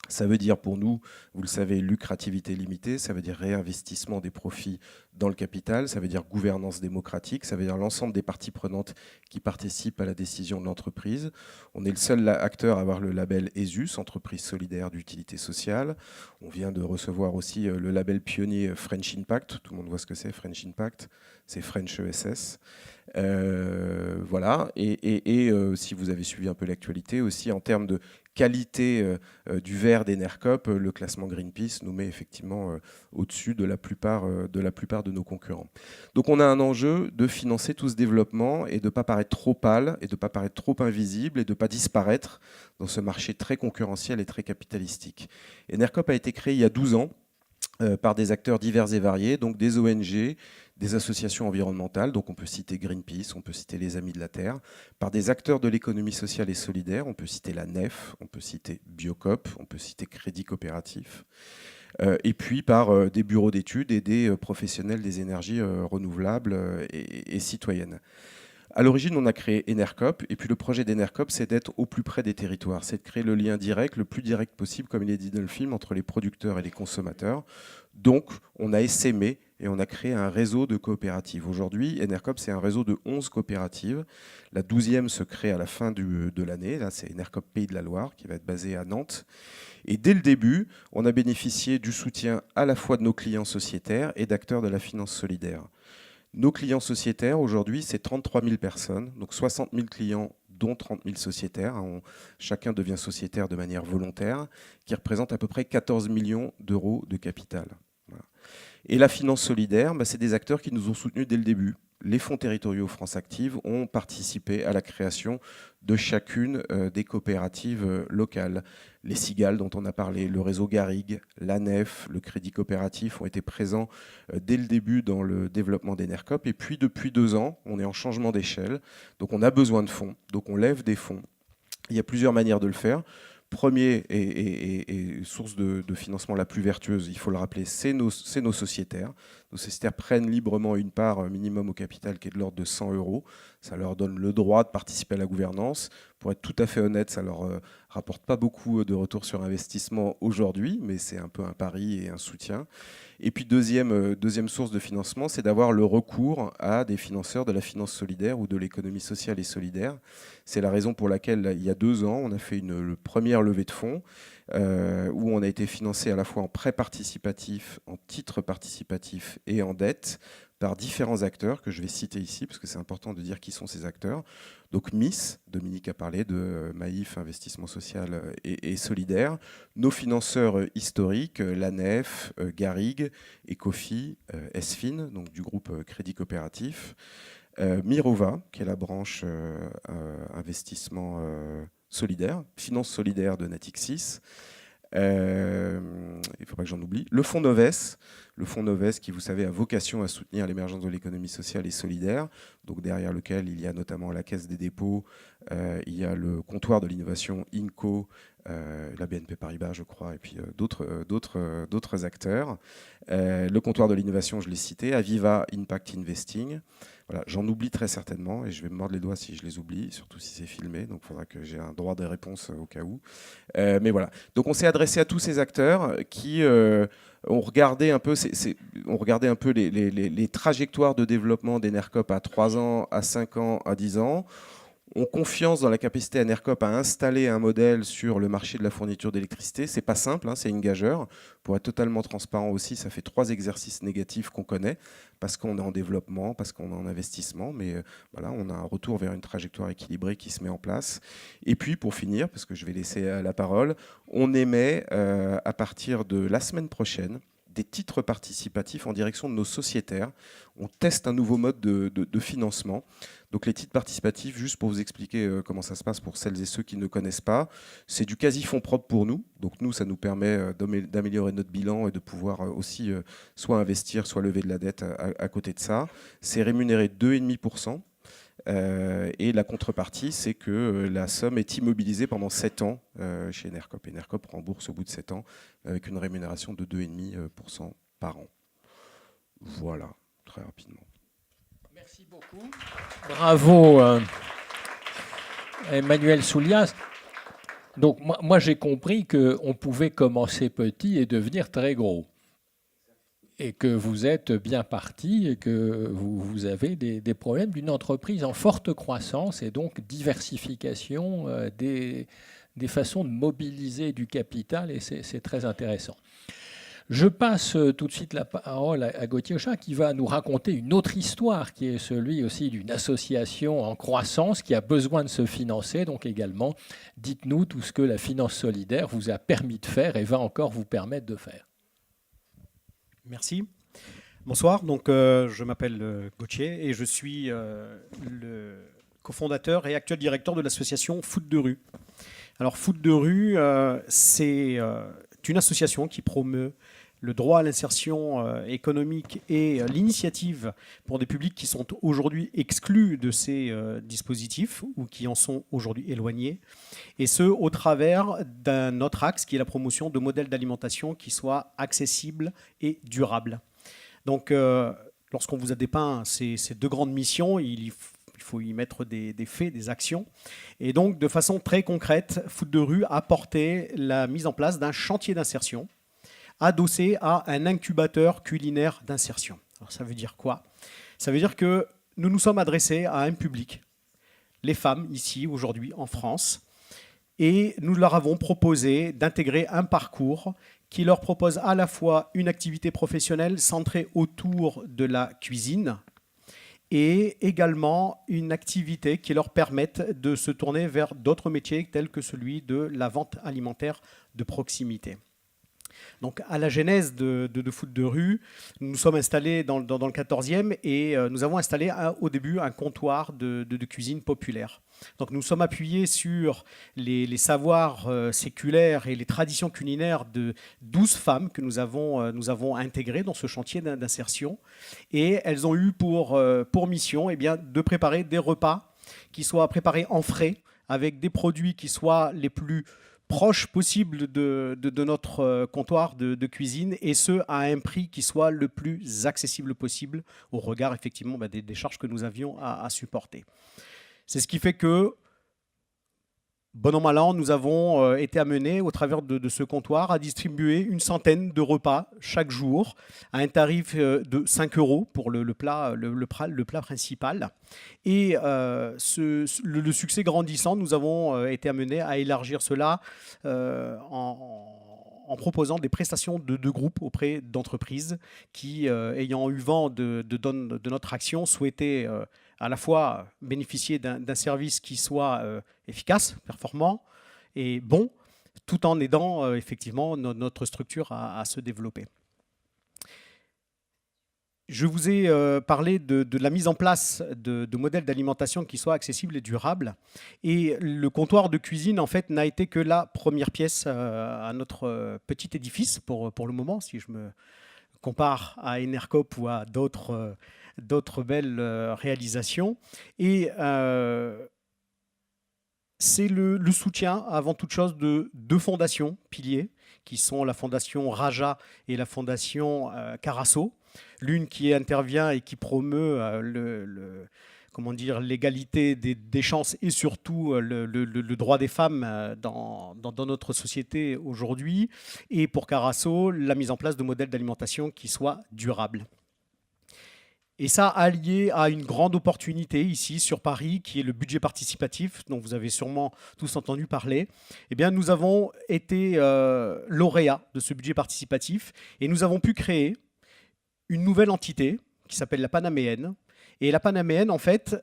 Ça veut dire pour nous, vous le savez, lucrativité limitée, ça veut dire réinvestissement des profits dans le capital, ça veut dire gouvernance démocratique, ça veut dire l'ensemble des parties prenantes qui participent à la décision de l'entreprise. On est le seul acteur à avoir le label ESUS, entreprise solidaire d'utilité sociale. On vient de recevoir aussi le label pionnier French Impact. Tout le monde voit ce que c'est, French Impact. C'est French ESS. Voilà. Et si vous avez suivi un peu l'actualité aussi, en termes de qualité du verre d'Enercop, le classement Greenpeace nous met effectivement au-dessus de la plupart de nos concurrents. Donc on a un enjeu de financer tout ce développement et de ne pas paraître trop pâle et de ne pas paraître trop invisible et de ne pas disparaître dans ce marché très concurrentiel et très capitalistique. Enercop a été créé il y a 12 ans par des acteurs divers et variés, donc des ONG, des associations environnementales, donc on peut citer Greenpeace, on peut citer les Amis de la Terre, par des acteurs de l'économie sociale et solidaire, on peut citer la NEF, on peut citer Biocop, on peut citer Crédit Coopératif, et puis par des bureaux d'études et des professionnels des énergies renouvelables et citoyennes. À l'origine, on a créé Enercop, et puis le projet d'Enercop, c'est d'être au plus près des territoires, c'est de créer le lien direct, le plus direct possible, comme il est dit dans le film, entre les producteurs et les consommateurs. Donc, on a essaimé et on a créé un réseau de coopératives. Aujourd'hui, Enercop, c'est un réseau de 11 coopératives. La 12e se crée à la fin de l'année. Là, c'est Enercop Pays de la Loire, qui va être basé à Nantes. Et dès le début, on a bénéficié du soutien à la fois de nos clients sociétaires et d'acteurs de la finance solidaire. Nos clients sociétaires, aujourd'hui, c'est 33 000 personnes, donc 60 000 clients, dont 30 000 sociétaires. Chacun devient sociétaire de manière volontaire, qui représente à peu près 14 millions d'euros de capital. Voilà. Et la finance solidaire, c'est des acteurs qui nous ont soutenus dès le début. Les fonds territoriaux France Active ont participé à la création de chacune des coopératives locales. Les Cigales dont on a parlé, le réseau Garrigue, la NEF, le Crédit Coopératif ont été présents dès le début dans le développement d'Enercop. Et puis depuis 2 ans, on est en changement d'échelle. Donc on a besoin de fonds, donc on lève des fonds. Il y a plusieurs manières de le faire. Premier et source de financement la plus vertueuse, il faut le rappeler, c'est nos sociétaires. Nos sociétaires prennent librement une part minimum au capital qui est de l'ordre de 100 €. Ça leur donne le droit de participer à la gouvernance. Pour être tout à fait honnête, ça leur rapporte pas beaucoup de retour sur investissement aujourd'hui, mais c'est un peu un pari et un soutien. Et puis deuxième source de financement, c'est d'avoir le recours à des financeurs de la finance solidaire ou de l'économie sociale et solidaire. C'est la raison pour laquelle, il y a 2 ans, on a fait une première levée de fonds où on a été financé à la fois en prêt participatif, en titre participatif et en dette par différents acteurs que je vais citer ici, parce que c'est important de dire qui sont ces acteurs. Donc MIS, Dominique a parlé de Maïf, Investissement Social et Solidaire. Nos financeurs historiques, la NEF, Garrigue, Ecofi, Esfin, donc du groupe Crédit Coopératif. Mirova, qui est la branche investissement solidaire, finance solidaire de Natixis. il ne faut pas que j'en oublie. Le fonds Noves. Le fonds Noves qui, vous savez, a vocation à soutenir l'émergence de l'économie sociale et solidaire, donc derrière lequel il y a notamment la Caisse des dépôts, il y a le comptoir de l'innovation INCO, la BNP Paribas, je crois, et puis d'autres acteurs. Le comptoir de l'innovation, je l'ai cité, Aviva Impact Investing. Voilà, j'en oublie très certainement, et je vais me mordre les doigts si je les oublie, surtout si c'est filmé, donc il faudra que j'ai un droit de réponse au cas où. Mais voilà, donc on s'est adressé à tous ces acteurs qui... on regardait un peu les trajectoires de développement d'Enercop à 3 ans, à 5 ans, à 10 ans. On confiance dans la capacité d'Enercop à installer un modèle sur le marché de la fourniture d'électricité. C'est pas simple, hein, c'est une gageure. Pour être totalement transparent aussi, ça fait 3 exercices négatifs qu'on connaît, parce qu'on est en développement, parce qu'on est en investissement, mais voilà, on a un retour vers une trajectoire équilibrée qui se met en place. Et puis, pour finir, parce que je vais laisser la parole, on émet à partir de la semaine prochaine des titres participatifs en direction de nos sociétaires. On teste un nouveau mode de financement. Donc les titres participatifs, juste pour vous expliquer comment ça se passe pour celles et ceux qui ne connaissent pas, c'est du quasi-fonds propre pour nous. Donc nous, ça nous permet d'améliorer notre bilan et de pouvoir aussi soit investir, soit lever de la dette à côté de ça. C'est rémunéré 2,5%. Et la contrepartie, c'est que la somme est immobilisée pendant 7 ans chez Enercop. Enercop rembourse au bout de 7 ans avec une rémunération de 2,5% par an. Voilà, très rapidement. Merci beaucoup. Bravo, Emmanuel Soulias. Donc moi j'ai compris qu'on pouvait commencer petit et devenir très gros. Et que vous êtes bien parti et que vous avez des problèmes d'une entreprise en forte croissance et donc diversification des façons de mobiliser du capital, et c'est très intéressant. Je passe tout de suite la parole à Gauthier Auchin qui va nous raconter une autre histoire qui est celui aussi d'une association en croissance qui a besoin de se financer. Donc également, dites-nous tout ce que la finance solidaire vous a permis de faire et va encore vous permettre de faire. Merci. Bonsoir, donc je m'appelle Gauthier et je suis le cofondateur et actuel directeur de l'association Foot de rue. Alors Foot de rue, c'est une association qui promeut le droit à l'insertion économique et l'initiative pour des publics qui sont aujourd'hui exclus de ces dispositifs ou qui en sont aujourd'hui éloignés, et ce, au travers d'un autre axe qui est la promotion de modèles d'alimentation qui soient accessibles et durables. Donc, lorsqu'on vous a dépeint ces 2 grandes missions, il faut y mettre des faits, des actions. Et donc, de façon très concrète, Foot de rue a porté la mise en place d'un chantier d'insertion adossé à un incubateur culinaire d'insertion. Alors, ça veut dire quoi? Ça veut dire que nous nous sommes adressés à un public, les femmes, ici, aujourd'hui, en France, et nous leur avons proposé d'intégrer un parcours qui leur propose à la fois une activité professionnelle centrée autour de la cuisine et également une activité qui leur permette de se tourner vers d'autres métiers tels que celui de la vente alimentaire de proximité. Donc, à la genèse de Foot de rue, nous nous sommes installés dans le 14e et nous avons installé au début un comptoir de cuisine populaire. Donc, nous sommes appuyés sur les savoirs séculaires et les traditions culinaires de 12 femmes que nous avons intégrées dans ce chantier d'insertion. Et elles ont eu pour mission de préparer des repas qui soient préparés en frais avec des produits qui soient les plus proche possible de notre comptoir de cuisine, et ce, à un prix qui soit le plus accessible possible au regard effectivement des charges que nous avions à supporter. C'est ce qui fait que, bon an mal an, nous avons été amenés au travers de ce comptoir à distribuer une centaine de repas chaque jour à un tarif de 5 € pour le plat principal. Et le succès grandissant, nous avons été amenés à élargir cela en proposant des prestations de groupe auprès d'entreprises qui, ayant eu vent de notre action, souhaitaient à la fois bénéficier d'un service qui soit efficace, performant et bon, tout en aidant effectivement notre structure à se développer. Je vous ai parlé de la mise en place de modèles d'alimentation qui soient accessibles et durables. Et le comptoir de cuisine, en fait, n'a été que la première pièce à notre petit édifice pour le moment, si je me compare à Enercop ou à d'autres belles réalisations. Et c'est le soutien, avant toute chose, de deux fondations piliers, qui sont la fondation Raja et la fondation Carasso. L'une qui intervient et qui promeut comment dire, l'égalité des chances et surtout le droit des femmes dans notre société aujourd'hui. Et pour Carasso, la mise en place de modèles d'alimentation qui soient durables. Et ça allié à une grande opportunité ici sur Paris, qui est le budget participatif, dont vous avez sûrement tous entendu parler. Eh bien, nous avons été lauréats de ce budget participatif et nous avons pu créer une nouvelle entité qui s'appelle la Panaméenne. Et la Panaméenne, en fait,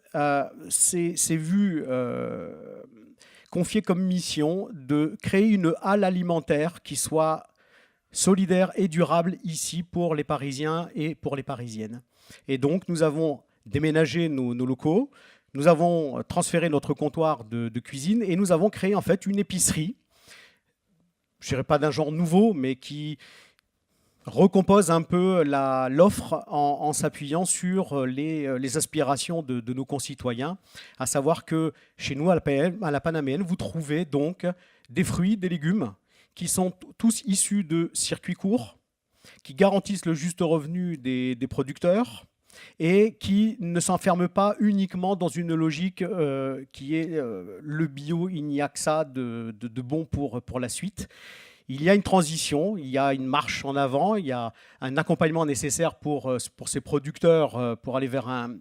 s'est vue confiée comme mission de créer une halle alimentaire qui soit solidaire et durable ici pour les Parisiens et pour les Parisiennes. Et donc, nous avons déménagé nos locaux, nous avons transféré notre comptoir de cuisine et nous avons créé en fait une épicerie, je ne dirais pas d'un genre nouveau, mais qui recompose un peu l'offre en s'appuyant sur les aspirations de nos concitoyens, à savoir que chez nous, à la Panaméenne, vous trouvez donc des fruits, des légumes qui sont tous issus de circuits courts, qui garantissent le juste revenu des producteurs et qui ne s'enferment pas uniquement dans une logique qui est le bio, il n'y a que ça de bon pour la suite. Il y a une transition, il y a une marche en avant, il y a un accompagnement nécessaire pour ces producteurs pour aller vers un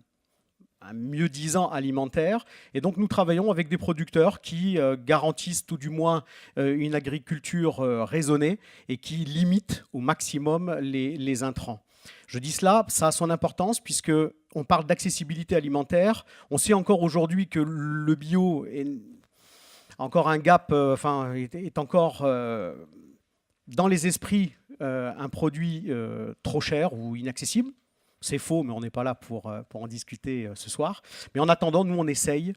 mieux-disant alimentaire. Et donc nous travaillons avec des producteurs qui garantissent tout du moins une agriculture raisonnée et qui limitent au maximum les intrants. Je dis cela, ça a son importance puisque on parle d'accessibilité alimentaire. On sait encore aujourd'hui que le bio est encore un gap, est encore dans les esprits un produit trop cher ou inaccessible. C'est faux, mais on n'est pas là pour en discuter ce soir. Mais en attendant, nous, on essaye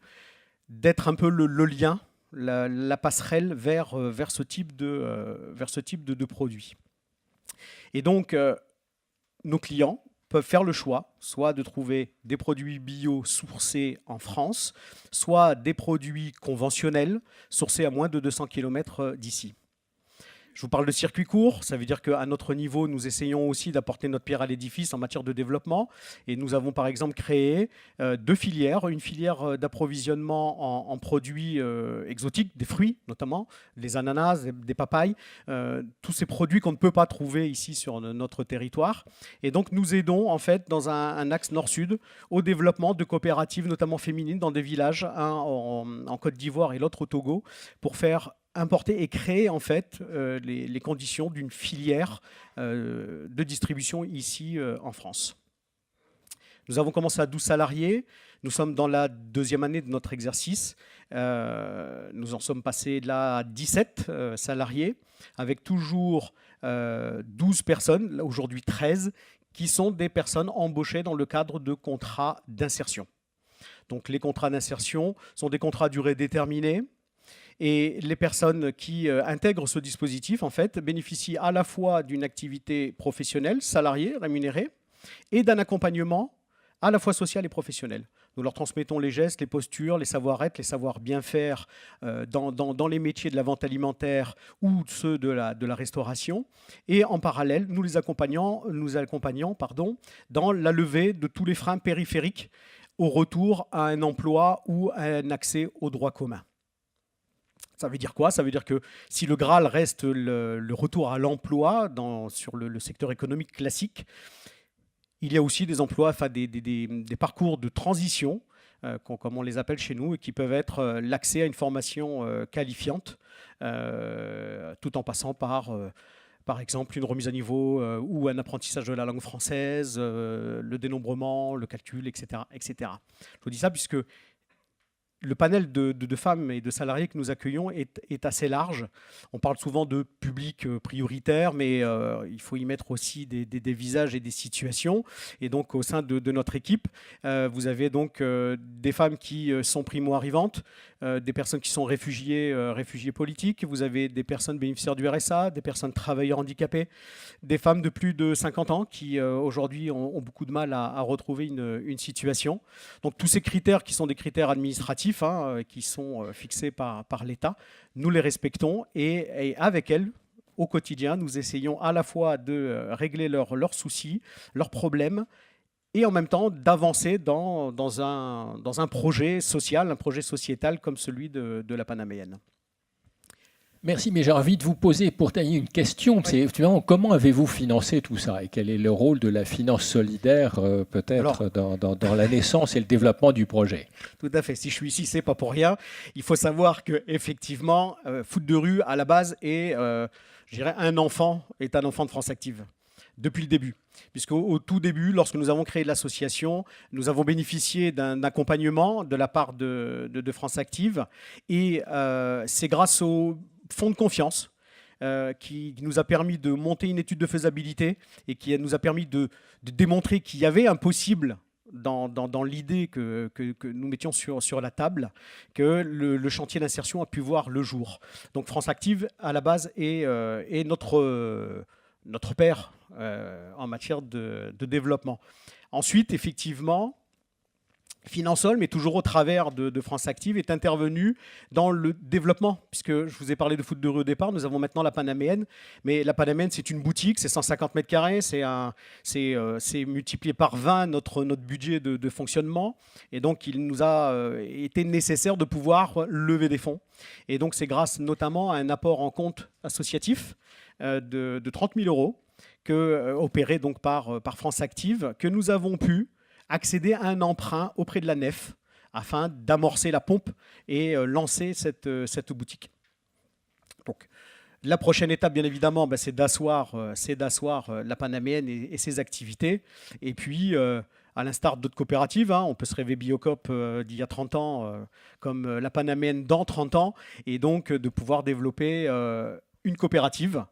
d'être un peu le lien, la passerelle vers ce type de produit. Et donc, nos clients peuvent faire le choix, soit de trouver des produits bio sourcés en France, soit des produits conventionnels sourcés à moins de 200 km d'ici. Je vous parle de circuit court, ça veut dire qu'à notre niveau, nous essayons aussi d'apporter notre pierre à l'édifice en matière de développement. Et nous avons par exemple créé deux filières, une filière d'approvisionnement en produits exotiques, des fruits notamment, des ananas, des papayes, tous ces produits qu'on ne peut pas trouver ici sur notre territoire. Et donc nous aidons en fait dans un axe nord-sud au développement de coopératives, notamment féminines, dans des villages, un en Côte d'Ivoire et l'autre au Togo, pour faire importer et créer en fait les conditions d'une filière de distribution ici en France. Nous avons commencé à 12 salariés. Nous sommes dans la deuxième année de notre exercice. Nous en sommes passés là à 17 salariés, avec toujours 12 personnes, aujourd'hui 13, qui sont des personnes embauchées dans le cadre de contrats d'insertion. Donc les contrats d'insertion sont des contrats à durée déterminée. Et les personnes qui intègrent ce dispositif, en fait, bénéficient à la fois d'une activité professionnelle, salariée, rémunérée, et d'un accompagnement à la fois social et professionnel. Nous leur transmettons les gestes, les postures, les savoir-être, les savoir-bien-faire dans les métiers de la vente alimentaire ou ceux de la restauration. Et en parallèle, nous les accompagnons dans la levée de tous les freins périphériques au retour à un emploi ou à un accès aux droits communs. Ça veut dire quoi? Ça veut dire que si le Graal reste le retour à l'emploi sur le secteur économique classique, il y a aussi des emplois, enfin des parcours de transition, comme on les appelle chez nous, et qui peuvent être l'accès à une formation qualifiante, tout en passant par exemple, une remise à niveau ou un apprentissage de la langue française, le dénombrement, le calcul, etc., etc. Je vous dis ça puisque le panel de femmes et de salariés que nous accueillons est assez large. On parle souvent de public prioritaire, mais il faut y mettre aussi des visages et des situations. Et donc, au sein de notre équipe, vous avez donc des femmes qui sont primo-arrivantes, des personnes qui sont réfugiés politiques, vous avez des personnes bénéficiaires du RSA, des personnes travailleurs handicapés, des femmes de plus de 50 ans qui aujourd'hui ont beaucoup de mal à retrouver une situation. Donc tous ces critères qui sont des critères administratifs, qui sont fixés par l'État, nous les respectons et avec elles, au quotidien, nous essayons à la fois de régler leurs soucis, leurs problèmes, et en même temps d'avancer dans un projet social, un projet sociétal comme celui de la Panaméenne. Merci, mais j'ai envie de vous poser pour terminer une question. C'est finalement, comment avez-vous financé tout ça et quel est le rôle de la finance solidaire peut-être dans la naissance et le développement du projet? Tout à fait. Si je suis ici, c'est pas pour rien. Il faut savoir que effectivement, Foot de rue à la base est, je dirais, un enfant de France Active. Depuis le début. Puisqu'au tout début, lorsque nous avons créé l'association, nous avons bénéficié d'un accompagnement de la part de France Active. Et c'est grâce au fonds de confiance qui nous a permis de monter une étude de faisabilité et qui nous a permis de démontrer qu'il y avait un possible dans l'idée que nous mettions sur la table, que le chantier d'insertion a pu voir le jour. Donc France Active, à la base, est notre père en matière de développement. Ensuite, effectivement, Finansol, mais toujours au travers de France Active, est intervenu dans le développement, puisque je vous ai parlé de Foot de rue au départ, nous avons maintenant la Panaméenne, mais la Panaméenne, c'est une boutique, c'est 150 mètres carrés, c'est multiplié par 20 notre budget de fonctionnement, et donc il nous a été nécessaire de pouvoir lever des fonds. Et donc c'est grâce notamment à un apport en compte associatif de 30 000 € opéré donc par France Active, que nous avons pu accéder à un emprunt auprès de la Nef afin d'amorcer la pompe et lancer cette boutique. Donc, la prochaine étape, bien évidemment, c'est d'asseoir la Panaméenne et ses activités. Et puis, à l'instar d'autres coopératives, on peut se rêver Biocop d'il y a 30 ans, comme la Panaméenne dans 30 ans, et donc de pouvoir développer une coopérative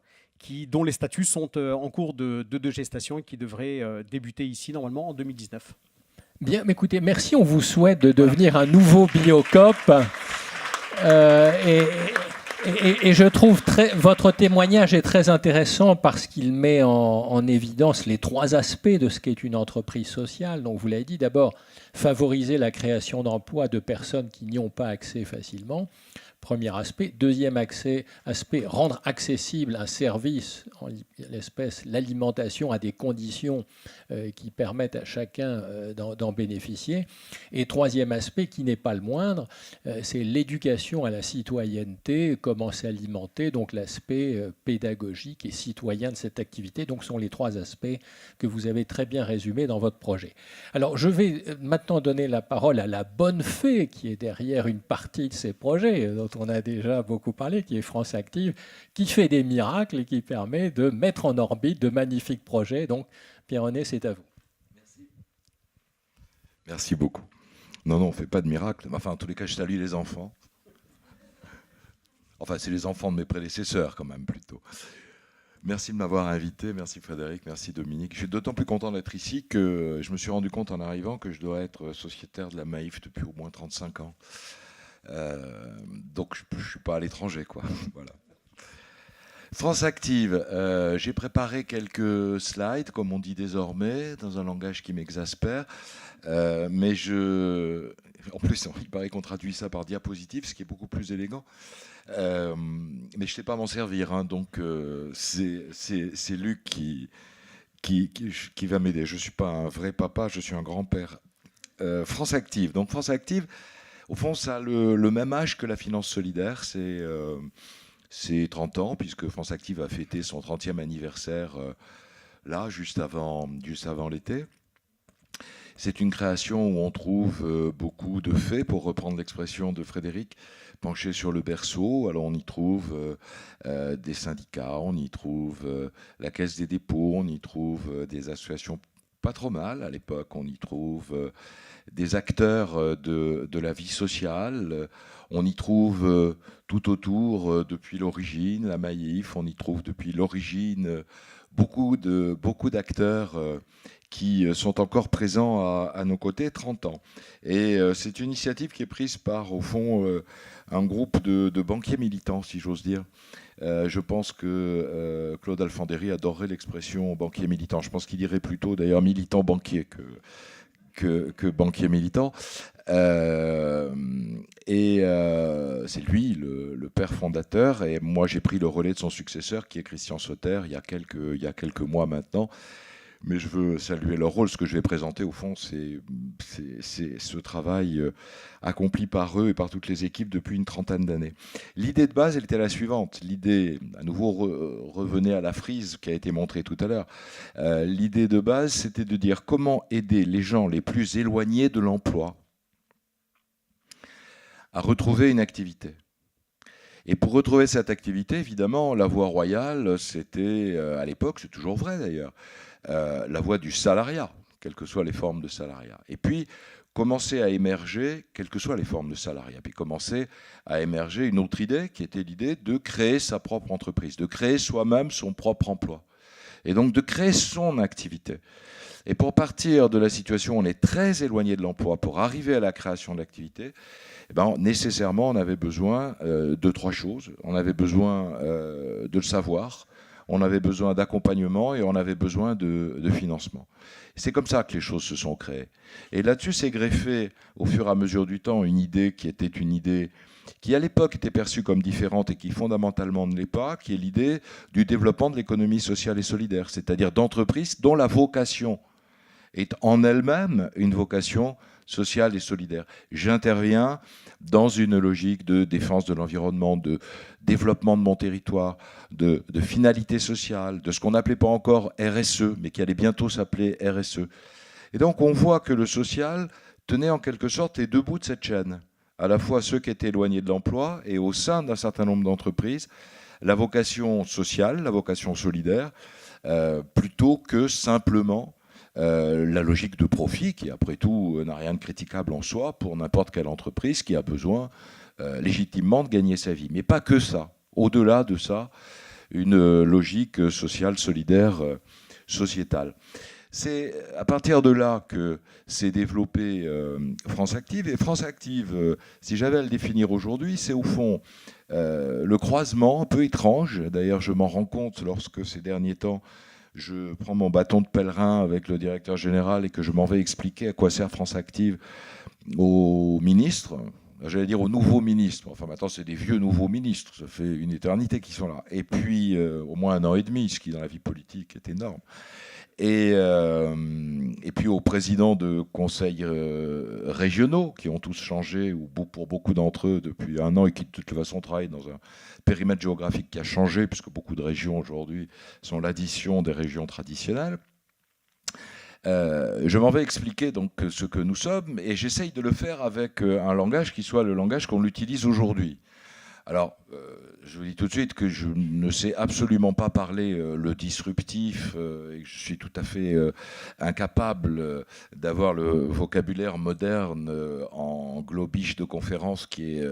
dont les statuts sont en cours de gestation et qui devrait débuter ici normalement en 2019. Bien, écoutez, merci. On vous souhaite de devenir un nouveau Biocop. Et je trouve votre témoignage est très intéressant parce qu'il met en évidence les 3 aspects de ce qu'est une entreprise sociale. Donc, vous l'avez dit, d'abord, favoriser la création d'emplois de personnes qui n'y ont pas accès facilement. Premier aspect. Deuxième aspect, rendre accessible un service, en l'espèce l'alimentation, à des conditions qui permettent à chacun d'en bénéficier. Et troisième aspect, qui n'est pas le moindre, c'est l'éducation à la citoyenneté, comment s'alimenter, donc l'aspect pédagogique et citoyen de cette activité. Donc ce sont les 3 aspects que vous avez très bien résumés dans votre projet. Alors je vais maintenant donner la parole à la bonne fée qui est derrière une partie de ces projets, dont on a déjà beaucoup parlé, qui est France Active, qui fait des miracles et qui permet de mettre en orbite de magnifiques projets. Donc, Pierre-René, c'est à vous. Merci. Merci beaucoup. Non, on ne fait pas de miracles. Enfin, en tous les cas, je salue les enfants. Enfin, c'est les enfants de mes prédécesseurs, quand même, plutôt. Merci de m'avoir invité. Merci Frédéric, merci Dominique. Je suis d'autant plus content d'être ici que je me suis rendu compte en arrivant que je dois être sociétaire de la Maïf depuis au moins 35 ans. Donc je ne suis pas à l'étranger, quoi. Voilà. France Active, j'ai préparé quelques slides, comme on dit désormais, dans un langage qui m'exaspère, mais en plus il paraît qu'on traduit ça par diapositive, ce qui est beaucoup plus élégant, mais je ne sais pas m'en servir, donc c'est Luc qui va m'aider. Je ne suis pas un vrai papa, je suis un grand-père. France Active, donc France Active, au fond, ça a le même âge que la finance solidaire, c'est 30 ans, puisque France Active a fêté son 30e anniversaire là, juste avant l'été. C'est une création où on trouve beaucoup de faits, pour reprendre l'expression de Frédéric, penchés sur le berceau. Alors on y trouve des syndicats, on y trouve la Caisse des dépôts, on y trouve des associations pas trop mal. À l'époque, on y trouve des acteurs de la vie sociale. On y trouve tout autour, depuis l'origine, la Maïf, on y trouve depuis l'origine beaucoup d'acteurs qui sont encore présents à nos côtés, 30 ans. Et c'est une initiative qui est prise par, au fond, un groupe de banquiers militants, si j'ose dire. Je pense que Claude Alfandéry adorerait l'expression banquier militant. Je pense qu'il dirait plutôt, d'ailleurs, militant banquier que banquier militant. C'est lui le père fondateur, et moi j'ai pris le relais de son successeur qui est Christian Sauter il y a quelques mois maintenant. Mais je veux saluer leur rôle. Ce que je vais présenter, au fond, c'est ce travail accompli par eux et par toutes les équipes depuis une trentaine d'années. L'idée de base, elle était la suivante. L'idée, à nouveau, revenez à la frise qui a été montrée tout à l'heure. L'idée de base, c'était de dire comment aider les gens les plus éloignés de l'emploi à retrouver une activité. Et pour retrouver cette activité, évidemment, la voie royale, c'était, à l'époque, c'est toujours vrai d'ailleurs, la voie du salariat, quelles que soient les formes de salariat. Et puis, commencer à émerger, quelles que soient les formes de salariat, puis commencer à émerger une autre idée, qui était l'idée de créer sa propre entreprise, de créer soi-même son propre emploi, et donc de créer son activité. Et pour partir de la situation où on est très éloigné de l'emploi, pour arriver à la création d'activité, nécessairement, on avait besoin de trois choses. On avait besoin de le savoir, on avait besoin d'accompagnement et on avait besoin de financement. C'est comme ça que les choses se sont créées. Et là-dessus s'est greffé, au fur et à mesure du temps, une idée qui était une idée qui, à l'époque, était perçue comme différente et qui, fondamentalement, ne l'est pas, qui est l'idée du développement de l'économie sociale et solidaire, c'est-à-dire d'entreprises dont la vocation est en elle-même une vocation sociale et solidaire. J'interviens dans une logique de défense de l'environnement, de développement de mon territoire, de finalité sociale, de ce qu'on n'appelait pas encore RSE, mais qui allait bientôt s'appeler RSE. Et donc on voit que le social tenait en quelque sorte les deux bouts de cette chaîne, à la fois ceux qui étaient éloignés de l'emploi et au sein d'un certain nombre d'entreprises, la vocation sociale, la vocation solidaire, plutôt que simplement la logique de profit, qui après tout n'a rien de critiquable en soi pour n'importe quelle entreprise qui a besoin légitimement de gagner sa vie. Mais pas que ça. Au-delà de ça, une logique sociale, solidaire, sociétale. C'est à partir de là que s'est développée France Active. Et France Active, si j'avais à le définir aujourd'hui, c'est au fond le croisement un peu étrange. D'ailleurs, je m'en rends compte lorsque ces derniers temps, je prends mon bâton de pèlerin avec le directeur général et que je m'en vais expliquer à quoi sert France Active aux ministres, j'allais dire aux nouveaux ministres. Enfin, maintenant, c'est des vieux nouveaux ministres. Ça fait une éternité qu'ils sont là. Et puis, au moins 1 an et demi, ce qui, dans la vie politique, est énorme. Et puis aux présidents de conseils régionaux qui ont tous changé, ou pour beaucoup d'entre eux, depuis 1 an, et qui de toute façon travaillent dans un périmètre géographique qui a changé, puisque beaucoup de régions aujourd'hui sont l'addition des régions traditionnelles. Je m'en vais expliquer donc ce que nous sommes, et j'essaye de le faire avec un langage qui soit le langage qu'on utilise aujourd'hui. Alors, je vous dis tout de suite que je ne sais absolument pas parler le disruptif et que je suis tout à fait incapable d'avoir le vocabulaire moderne en globish de conférence qui est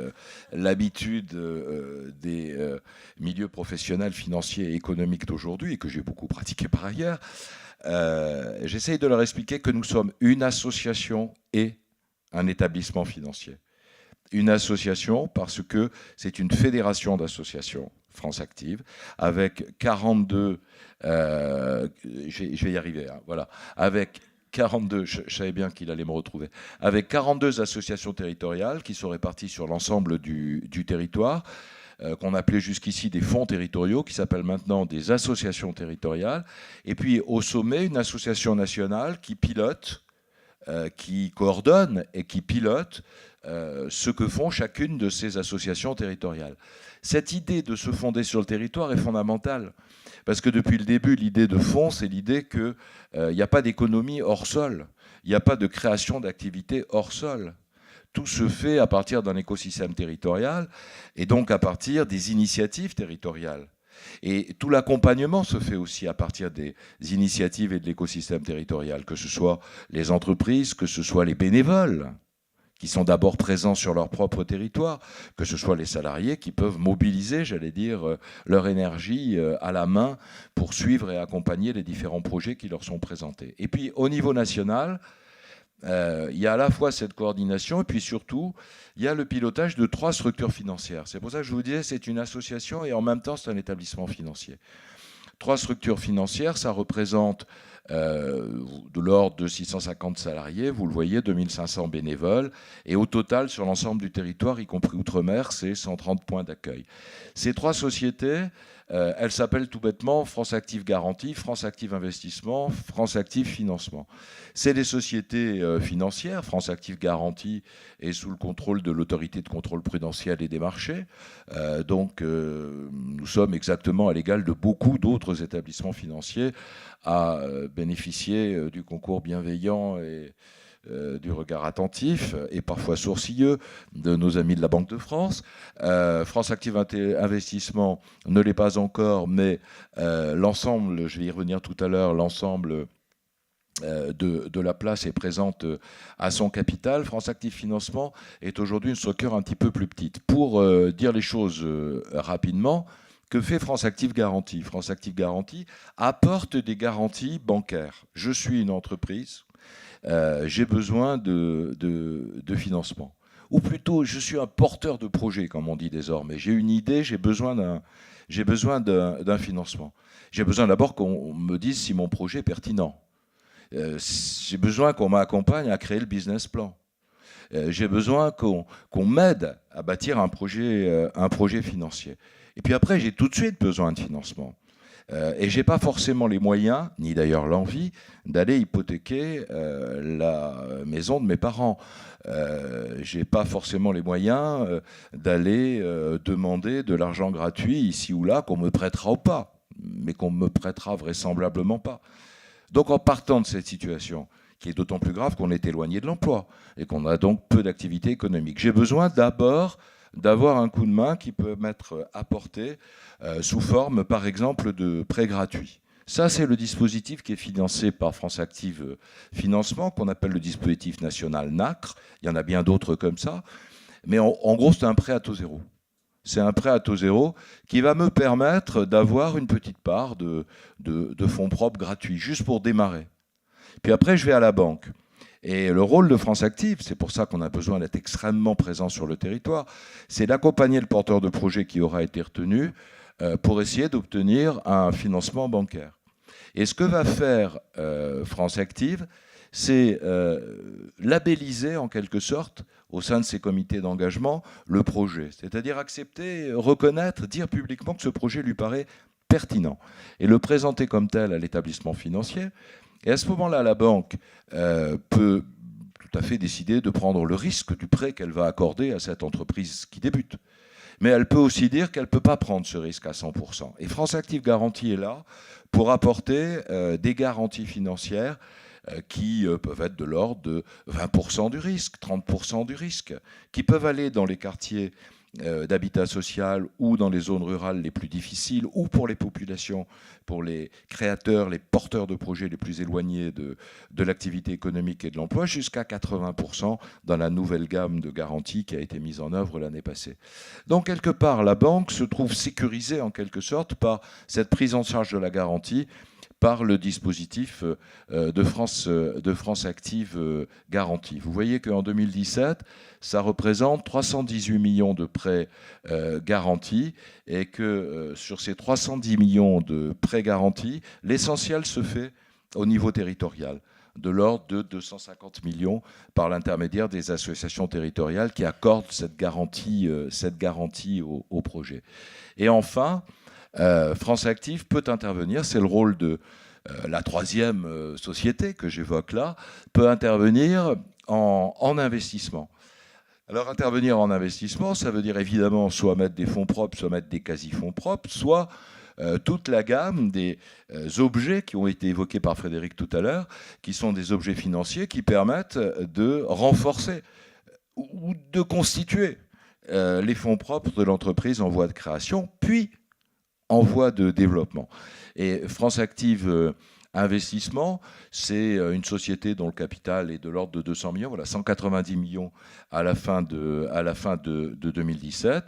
l'habitude des milieux professionnels, financiers et économiques d'aujourd'hui et que j'ai beaucoup pratiqué par ailleurs. J'essaye de leur expliquer que nous sommes une association et un établissement financier. Une association parce que c'est une fédération d'associations, France Active, avec 42, je vais y arriver, hein, voilà, avec 42, je savais bien qu'il allait me retrouver, avec 42 associations territoriales qui sont réparties sur l'ensemble du territoire, qu'on appelait jusqu'ici des fonds territoriaux, qui s'appellent maintenant des associations territoriales, et puis au sommet, une association nationale qui pilote, qui coordonne et qui pilote ce que font chacune de ces associations territoriales. Cette idée de se fonder sur le territoire est fondamentale, parce que depuis le début, l'idée de fond, c'est l'idée qu'il n'y a pas d'économie hors sol, il n'y a pas de création d'activité hors sol. Tout se fait à partir d'un écosystème territorial, et donc à partir des initiatives territoriales. Et tout l'accompagnement se fait aussi à partir des initiatives et de l'écosystème territorial, que ce soit les entreprises, que ce soit les bénévoles, qui sont d'abord présents sur leur propre territoire, que ce soit les salariés qui peuvent mobiliser, j'allais dire, leur énergie à la main pour suivre et accompagner les différents projets qui leur sont présentés. Et puis au niveau national, il y a à la fois cette coordination et puis surtout, il y a le pilotage de 3 structures financières. C'est pour ça que je vous disais, c'est une association et en même temps, c'est un établissement financier. 3 structures financières, ça représente de l'ordre de 650 salariés, vous le voyez, 2500 bénévoles, et au total, sur l'ensemble du territoire, y compris Outre-mer, c'est 130 points d'accueil. Ces 3 sociétés, elles s'appellent tout bêtement France Active Garantie, France Active Investissement, France Active Financement. C'est des sociétés financières. France Active Garantie est sous le contrôle de l'autorité de contrôle prudentiel et des marchés. Donc, nous sommes exactement à l'égal de beaucoup d'autres établissements financiers à bénéficier du concours bienveillant et du regard attentif et parfois sourcilleux de nos amis de la Banque de France. France Active Investissement ne l'est pas encore, mais l'ensemble, je vais y revenir tout à l'heure, l'ensemble de la place est présente à son capital. France Active Financement est aujourd'hui une structure un petit peu plus petite. Pour dire les choses rapidement, que fait France Active Garantie ? France Active Garantie apporte des garanties bancaires. Je suis une entreprise, j'ai besoin de financement. Ou plutôt, je suis un porteur de projet, comme on dit désormais. J'ai une idée, j'ai besoin d'un financement. J'ai besoin d'abord qu'on me dise si mon projet est pertinent. J'ai besoin qu'on m'accompagne à créer le business plan. J'ai besoin qu'on m'aide à bâtir un projet financier. Et puis après, j'ai tout de suite besoin de financement. Et je n'ai pas forcément les moyens, ni d'ailleurs l'envie, d'aller hypothéquer la maison de mes parents. Je n'ai pas forcément les moyens d'aller demander de l'argent gratuit ici ou là qu'on me prêtera ou pas, mais qu'on me prêtera vraisemblablement pas. Donc en partant de cette situation, qui est d'autant plus grave qu'on est éloigné de l'emploi et qu'on a donc peu d'activité économique, j'ai besoin d'abord d'avoir un coup de main qui peut m'être apporté sous forme, par exemple, de prêts gratuits. Ça, c'est le dispositif qui est financé par France Active Financement, qu'on appelle le dispositif national NACRE. Il y en a bien d'autres comme ça. Mais en gros, c'est un prêt à taux zéro. C'est un prêt à taux zéro qui va me permettre d'avoir une petite part de fonds propres gratuits, juste pour démarrer. Puis après, je vais à la banque. Et le rôle de France Active, c'est pour ça qu'on a besoin d'être extrêmement présent sur le territoire, c'est d'accompagner le porteur de projet qui aura été retenu pour essayer d'obtenir un financement bancaire. Et ce que va faire France Active, c'est labelliser en quelque sorte, au sein de ces comités d'engagement, le projet. C'est-à-dire accepter, reconnaître, dire publiquement que ce projet lui paraît pertinent et le présenter comme tel à l'établissement financier. Et à ce moment-là, la banque peut tout à fait décider de prendre le risque du prêt qu'elle va accorder à cette entreprise qui débute. Mais elle peut aussi dire qu'elle ne peut pas prendre ce risque à 100%. Et France Active Garantie est là pour apporter des garanties financières qui peuvent être de l'ordre de 20% du risque, 30% du risque, qui peuvent aller dans les quartiers d'habitat social ou dans les zones rurales les plus difficiles ou pour les populations, pour les créateurs, les porteurs de projets les plus éloignés de l'activité économique et de l'emploi, jusqu'à 80% dans la nouvelle gamme de garanties qui a été mise en œuvre l'année passée. Donc quelque part, la banque se trouve sécurisée en quelque sorte par cette prise en charge de la garantie par le dispositif de France Active Garantie. Vous voyez qu'en 2017, ça représente 318 millions de prêts garantis et que sur ces 310 millions de prêts garantis, l'essentiel se fait au niveau territorial, de l'ordre de 250 millions par l'intermédiaire des associations territoriales qui accordent cette garantie au projet. Et enfin, France Active peut intervenir, c'est le rôle de la troisième société que j'évoque là, peut intervenir en investissement. Alors intervenir en investissement, ça veut dire évidemment soit mettre des fonds propres, soit mettre des quasi-fonds propres, soit toute la gamme des objets qui ont été évoqués par Frédéric tout à l'heure, qui sont des objets financiers qui permettent de renforcer ou de constituer les fonds propres de l'entreprise en voie de création, puis en voie de développement. Et France Active Investissement, c'est une société dont le capital est de l'ordre de 200 millions, voilà, 190 millions à la fin de 2017.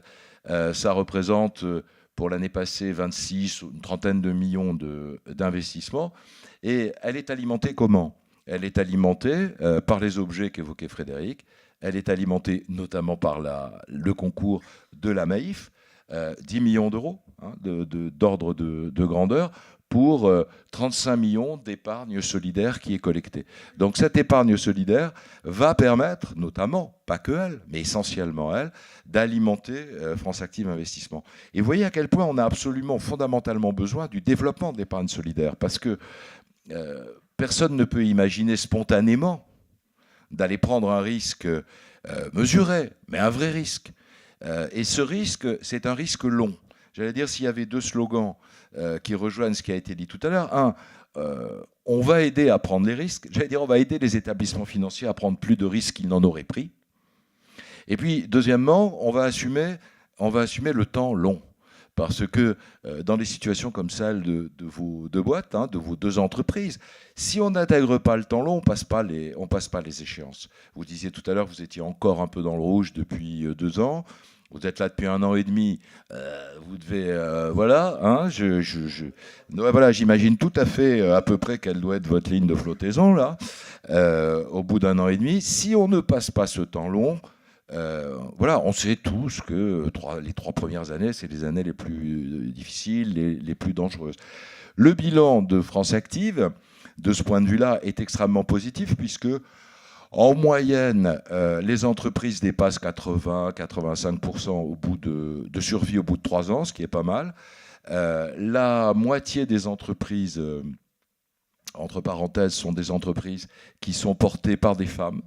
Ça représente pour l'année passée 26 ou une trentaine de millions d'investissements. Et elle est alimentée comment ? Elle est alimentée par les objets qu'évoquait Frédéric. Elle est alimentée notamment par le concours de la Maïf, 10 millions d'euros d'ordre de grandeur, pour 35 millions d'épargne solidaire qui est collectée. Donc cette épargne solidaire va permettre, notamment, pas que elle, mais essentiellement elle, d'alimenter France Active Investissement. Et vous voyez à quel point on a absolument, fondamentalement besoin du développement de l'épargne solidaire, parce que personne ne peut imaginer spontanément d'aller prendre un risque mesuré, mais un vrai risque. Et ce risque, c'est un risque long. J'allais dire, s'il y avait 2 slogans qui rejoignent ce qui a été dit tout à l'heure. Un, on va aider à prendre les risques. J'allais dire, on va aider les établissements financiers à prendre plus de risques qu'ils n'en auraient pris. Et puis, deuxièmement, on va assumer le temps long. Parce que dans des situations comme celle de vos 2 boîtes, de vos 2 entreprises, si on n'intègre pas le temps long, on passe pas les échéances. Vous disiez tout à l'heure, vous étiez encore un peu dans le rouge depuis 2 ans. Vous êtes là depuis 1 an et demi. Vous devez, voilà. Voilà, j'imagine tout à fait, à peu près, quelle doit être votre ligne de flottaison là, au bout d'1 an et demi. Si on ne passe pas ce temps long, voilà, on sait tous que les 3 premières années, c'est les années les plus difficiles, les plus dangereuses. Le bilan de France Active, de ce point de vue-là, est extrêmement positif, puisque en moyenne, les entreprises dépassent 80-85% au bout de survie au bout de 3 ans, ce qui est pas mal. La moitié des entreprises, entre parenthèses, sont des entreprises qui sont portées par des femmes.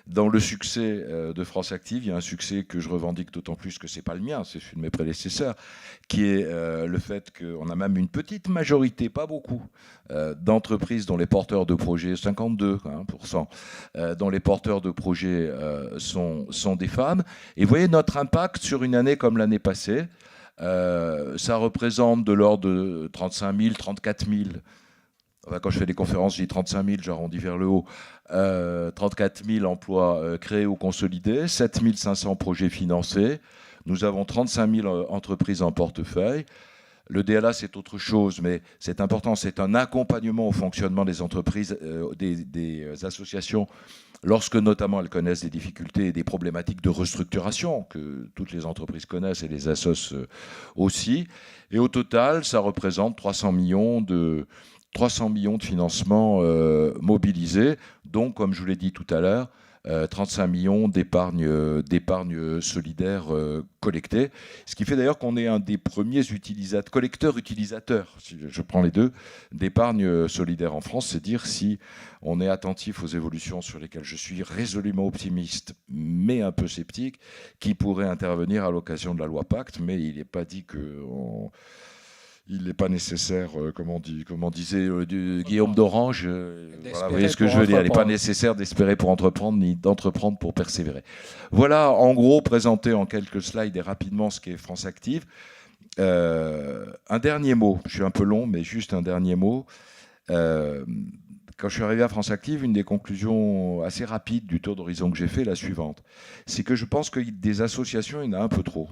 Dans le succès de France Active, il y a un succès que je revendique d'autant plus que ce n'est pas le mien, c'est celui de mes prédécesseurs, qui est le fait qu'on a même une petite majorité, pas beaucoup, d'entreprises dont les porteurs de projets, 52%, dont les porteurs de projets sont des femmes. Et vous voyez notre impact sur une année comme l'année passée, ça représente de l'ordre de 35 000, 34 000. Quand je fais des conférences, je dis 35 000, j'arrondis vers le haut. 34 000 emplois créés ou consolidés, 7 500 projets financés. Nous avons 35 000 entreprises en portefeuille. Le DLA, c'est autre chose, mais c'est important. C'est un accompagnement au fonctionnement des entreprises, des associations, lorsque notamment elles connaissent des difficultés et des problématiques de restructuration que toutes les entreprises connaissent et les assos aussi. Et au total, ça représente 300 millions de financements mobilisés, donc, comme je vous l'ai dit tout à l'heure, 35 millions d'épargne solidaire collectée, ce qui fait d'ailleurs qu'on est un des premiers collecteurs-utilisateurs, si je prends les deux, d'épargne solidaire en France. C'est dire si on est attentif aux évolutions sur lesquelles je suis résolument optimiste, mais un peu sceptique, qui pourraient intervenir à l'occasion de la loi Pacte, mais il n'est pas dit que... Il n'est pas nécessaire, comme disait Guillaume d'Orange, voilà, vous voyez ce que je veux dire, il n'est pas nécessaire d'espérer pour entreprendre, ni d'entreprendre pour persévérer. Voilà, en gros, présenté en quelques slides et rapidement ce qu'est France Active. Un dernier mot, je suis un peu long, mais juste un dernier mot. Quand je suis arrivé à France Active, une des conclusions assez rapides du tour d'horizon que j'ai fait est la suivante. C'est que je pense que des associations, il y en a un peu trop.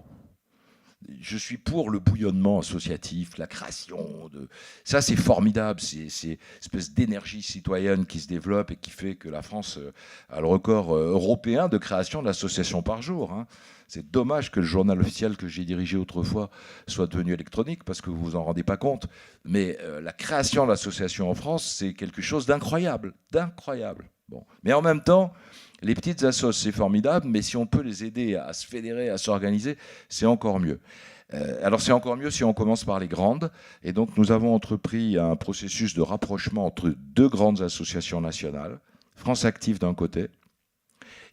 Je suis pour le bouillonnement associatif, la création de... Ça, c'est formidable. C'est une espèce d'énergie citoyenne qui se développe et qui fait que la France a le record européen de création d'associations par jour. C'est dommage que le journal officiel que j'ai dirigé autrefois soit devenu électronique, parce que vous vous en rendez pas compte. Mais la création d'associations en France, c'est quelque chose d'incroyable. Bon. Mais en même temps... Les petites assos, c'est formidable, mais si on peut les aider à se fédérer, à s'organiser, c'est encore mieux. Alors c'est encore mieux si on commence par les grandes. Et donc nous avons entrepris un processus de rapprochement entre 2 grandes associations nationales, France Active d'un côté,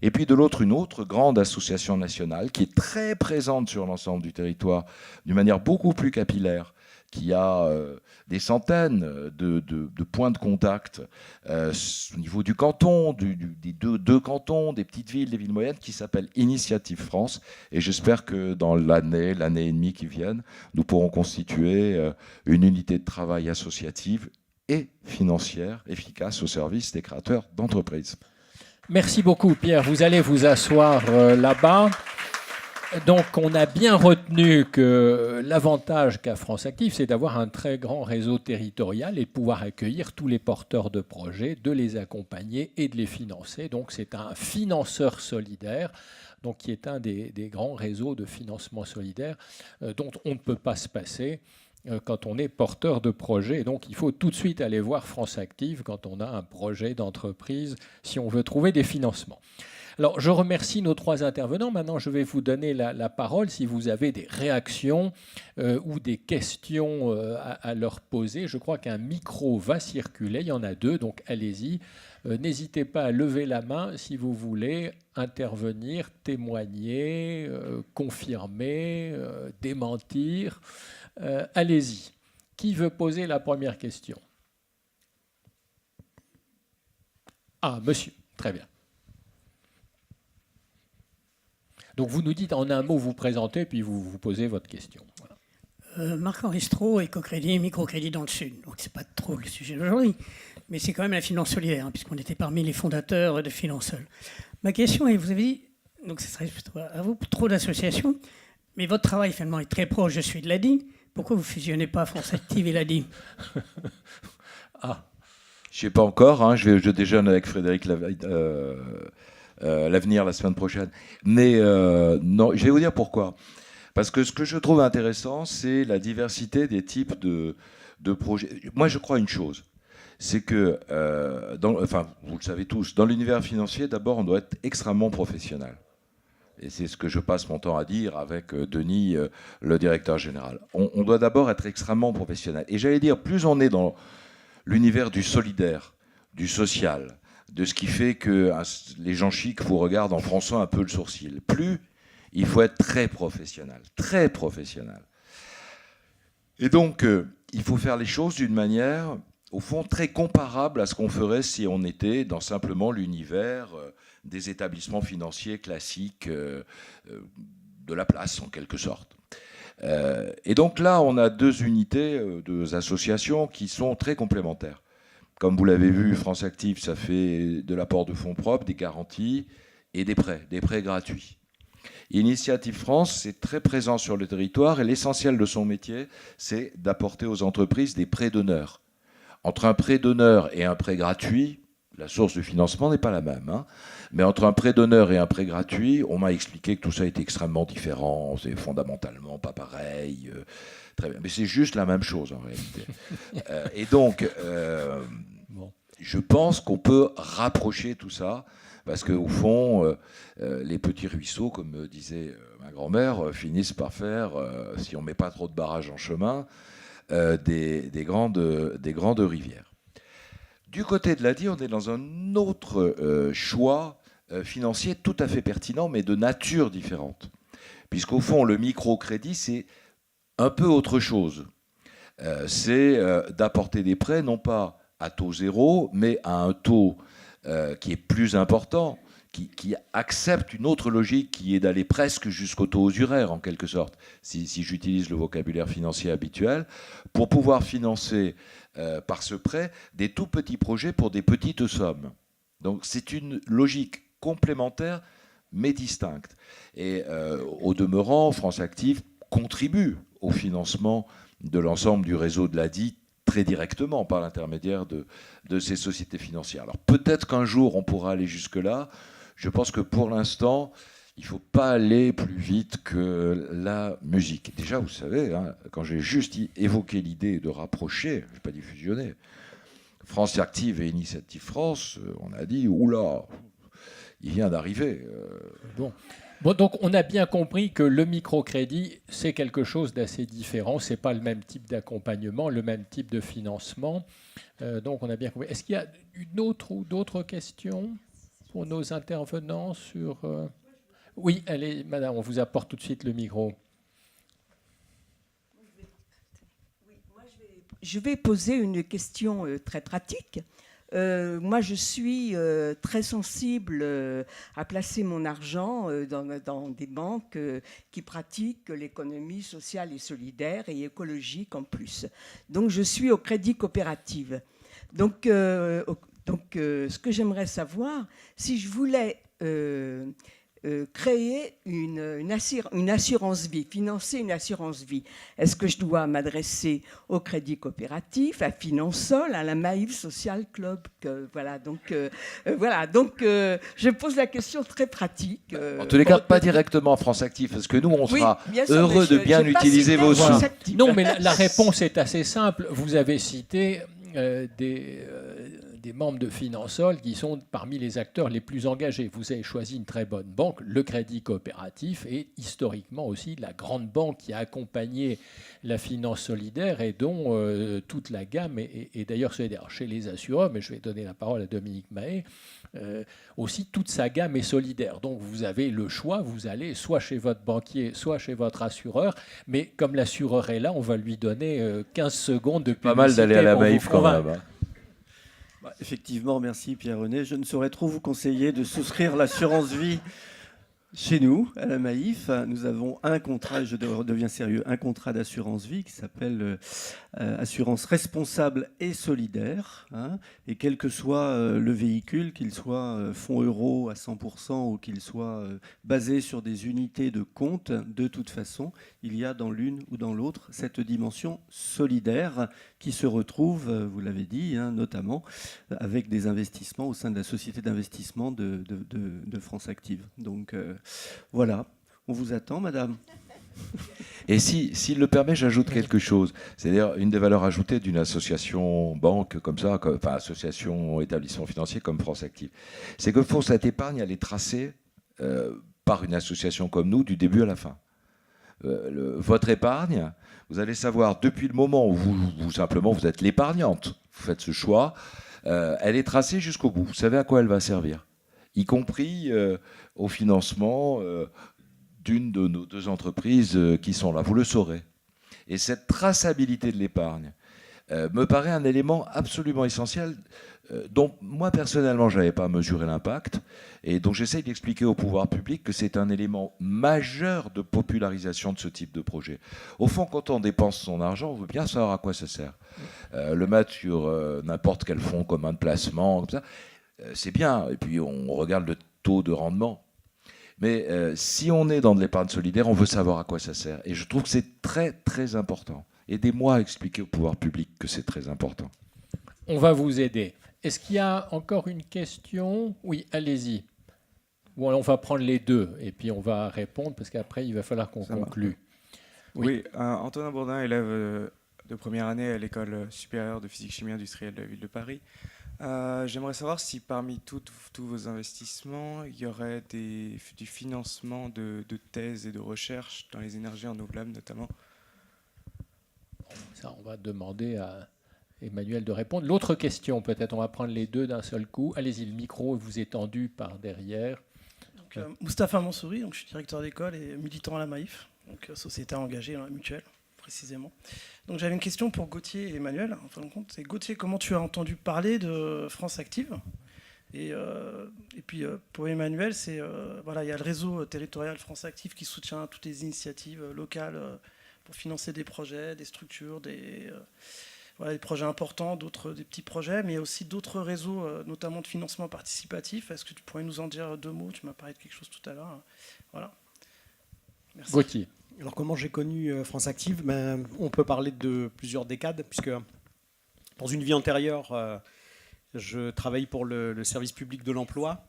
et puis de l'autre, une autre grande association nationale qui est très présente sur l'ensemble du territoire, d'une manière beaucoup plus capillaire, qui a des centaines de points de contact au niveau du canton, des deux cantons, des petites villes, des villes moyennes, qui s'appelle Initiative France. Et j'espère que dans l'année et demie qui viennent, nous pourrons constituer une unité de travail associative et financière efficace au service des créateurs d'entreprises. Merci beaucoup, Pierre. Vous allez vous asseoir là-bas. Donc, on a bien retenu que l'avantage qu'a France Active, c'est d'avoir un très grand réseau territorial et de pouvoir accueillir tous les porteurs de projets, de les accompagner et de les financer. Donc, c'est un financeur solidaire, donc, qui est un des grands réseaux de financement solidaire dont on ne peut pas se passer quand on est porteur de projet. Et donc, il faut tout de suite aller voir France Active quand on a un projet d'entreprise, si on veut trouver des financements. Alors, je remercie nos 3 intervenants. Maintenant, je vais vous donner la parole si vous avez des réactions ou des questions à leur poser. Je crois qu'un micro va circuler. Il y en a 2, donc allez-y. N'hésitez pas à lever la main si vous voulez intervenir, témoigner, confirmer, démentir. Allez-y. Qui veut poser la première question? Ah, monsieur. Très bien. Donc vous nous dites en un mot, vous présentez, puis vous posez votre question. Voilà. Marc-Henri Stroh, éco-crédit, microcrédit dans le Sud. Donc c'est pas trop le sujet d'aujourd'hui, mais c'est quand même la finance solidaire, hein, puisqu'on était parmi les fondateurs de Finansol. Ma question est, vous avez dit, donc ce serait à vous, trop d'associations, mais votre travail finalement est très proche, je suis de l'ADI. Pourquoi vous ne fusionnez pas France Active et l'ADI? Ah. Je ne sais pas encore, hein, je déjeune avec Frédéric L'Avenir la semaine prochaine. Mais non, je vais vous dire pourquoi. Parce que ce que je trouve intéressant, c'est la diversité des types de projets. Moi, je crois une chose, c'est que, enfin, vous le savez tous, dans l'univers financier, d'abord, on doit être extrêmement professionnel. Et c'est ce que je passe mon temps à dire avec Denis, le directeur général. On doit d'abord être extrêmement professionnel. Et j'allais dire, plus on est dans l'univers du solidaire, du social, de ce qui fait que les gens chics vous regardent en fronçant un peu le sourcil. Plus, il faut être très professionnel, très professionnel. Et donc, il faut faire les choses d'une manière, au fond, très comparable à ce qu'on ferait si on était dans simplement l'univers des établissements financiers classiques de la place, en quelque sorte. Et donc là, on a 2 unités, 2 associations qui sont très complémentaires. Comme vous l'avez vu, France Active, ça fait de l'apport de fonds propres, des garanties et des prêts gratuits. Initiative France, c'est très présent sur le territoire et l'essentiel de son métier, c'est d'apporter aux entreprises des prêts d'honneur. Entre un prêt d'honneur et un prêt gratuit, la source de financement n'est pas la même, hein. Mais entre un prêt d'honneur et un prêt gratuit, on m'a expliqué que tout ça était extrêmement différent, c'est fondamentalement pas pareil. Très bien. Mais c'est juste la même chose en réalité. Et donc, je pense qu'on peut rapprocher tout ça, parce qu'au fond, les petits ruisseaux, comme disait ma grand-mère, finissent par faire, si on ne met pas trop de barrages en chemin, des grandes rivières. Du côté de l'ADI, on est dans un autre choix financier tout à fait pertinent, mais de nature différente. Puisqu'au fond, le microcrédit, c'est un peu autre chose. C'est d'apporter des prêts, non pas à taux zéro, mais à un taux qui est plus important, qui accepte une autre logique qui est d'aller presque jusqu'au taux usuraire, en quelque sorte, si j'utilise le vocabulaire financier habituel, pour pouvoir financer par ce prêt des tout petits projets pour des petites sommes. Donc c'est une logique complémentaire, mais distincte. Et au demeurant, France Active contribue au financement de l'ensemble du réseau de l'ADI très directement par l'intermédiaire de ces sociétés financières. Alors peut-être qu'un jour on pourra aller jusque-là. Je pense que pour l'instant, il ne faut pas aller plus vite que la musique. Déjà, vous savez, hein, quand j'ai juste évoqué l'idée de rapprocher, je n'ai pas dit fusionner, France Active et Initiative France, on a dit, oula, il vient d'arriver. Bon, donc on a bien compris que le microcrédit, c'est quelque chose d'assez différent. Ce n'est pas le même type d'accompagnement, le même type de financement. Donc on a bien compris. Est-ce qu'il y a une autre ou d'autres questions pour nos intervenants sur... Oui, allez, madame, on vous apporte tout de suite le micro. je vais poser une question très pratique. Moi, je suis très sensible à placer mon argent dans des banques qui pratiquent l'économie sociale et solidaire et écologique en plus. Donc, je suis au Crédit Coopérative. Donc, ce que j'aimerais savoir, si je voulais créer une assurance vie, financer une assurance vie. Est-ce que je dois m'adresser au Crédit Coopératif, à Finansol, à la Maïf Social Club voilà, donc, je pose la question très pratique. En tous les cas, pas directement à France Active, parce que nous, on sera heureux de bien utiliser vos sous. Non, mais la réponse est assez simple. Vous avez cité des membres de Finansol qui sont parmi les acteurs les plus engagés. Vous avez choisi une très bonne banque, le Crédit Coopératif, et historiquement aussi la grande banque qui a accompagné la finance solidaire et dont toute la gamme est d'ailleurs solidaire. Chez les assureurs, mais je vais donner la parole à Dominique Mahé, aussi toute sa gamme est solidaire. Donc vous avez le choix, vous allez soit chez votre banquier, soit chez votre assureur, mais comme l'assureur est là, on va lui donner 15 secondes de publicité. Pas mal d'aller à la Maïf quand même. Effectivement, merci Pierre-René. Je ne saurais trop vous conseiller de souscrire l'assurance vie chez nous, à la Maïf. Nous avons un contrat, et je redeviens sérieux, un contrat d'assurance vie qui s'appelle assurance responsable et solidaire. Et quel que soit le véhicule, qu'il soit fonds euro à 100% ou qu'il soit basé sur des unités de compte, de toute façon, il y a dans l'une ou dans l'autre cette dimension solidaire qui se retrouve, vous l'avez dit, notamment avec des investissements au sein de la société d'investissement de France Active. Donc voilà, on vous attend, madame. Et s'il le permet, j'ajoute quelque chose. C'est-à-dire une des valeurs ajoutées d'une association banque comme ça, enfin association établissement financier comme France Active, c'est que pour cette épargne, elle est tracée par une association comme nous du début à la fin. Votre épargne, vous allez savoir depuis le moment où vous simplement vous êtes l'épargnante, vous faites ce choix, elle est tracée jusqu'au bout. Vous savez à quoi elle va servir, y compris au financement d'une de nos deux entreprises qui sont là. Vous le saurez. Et cette traçabilité de l'épargne me paraît un élément absolument essentiel dont moi personnellement je n'avais pas mesuré l'impact et dont j'essaye d'expliquer au pouvoir public que c'est un élément majeur de popularisation de ce type de projet. Au fond, quand on dépense son argent, on veut bien savoir à quoi ça sert. Le mettre sur n'importe quel fonds commun de placement, comme ça, c'est bien. Et puis on regarde le taux de rendement. Mais si on est dans de l'épargne solidaire, on veut savoir à quoi ça sert. Et je trouve que c'est très très important. Aidez-moi à expliquer au pouvoir public que c'est très important. On va vous aider. Est-ce qu'il y a encore une question ? Oui, allez-y. Bon, on va prendre les deux et puis on va répondre parce qu'après, il va falloir qu'on conclue. Oui, Antonin Bourdin, élève de première année à l'École supérieure de physique-chimie industrielle de la ville de Paris. J'aimerais savoir si parmi tous vos investissements, il y aurait du financement de thèses et de recherche dans les énergies renouvelables notamment. Ça, on va demander à Emmanuel de répondre. L'autre question, peut-être, on va prendre les deux d'un seul coup. Allez-y, le micro vous est tendu par derrière. Donc, Moustapha Mansouri, donc je suis directeur d'école et militant à la Maïf, donc société engagée dans la mutuelle, précisément. Donc j'avais une question pour Gauthier et Emmanuel. En fin de compte, c'est Gauthier, comment tu as entendu parler de France Active ? Et puis pour Emmanuel, c'est voilà, il y a le réseau territorial France Active qui soutient toutes les initiatives locales pour financer des projets, des structures, des projets importants, des petits projets, mais aussi d'autres réseaux, notamment de financement participatif. Est-ce que tu pourrais nous en dire deux mots ? Tu m'as parlé de quelque chose tout à l'heure. Voilà. Merci. Gauthier. Alors comment j'ai connu France Active ? On peut parler de plusieurs décades, puisque dans une vie antérieure, je travaillais pour le service public de l'emploi.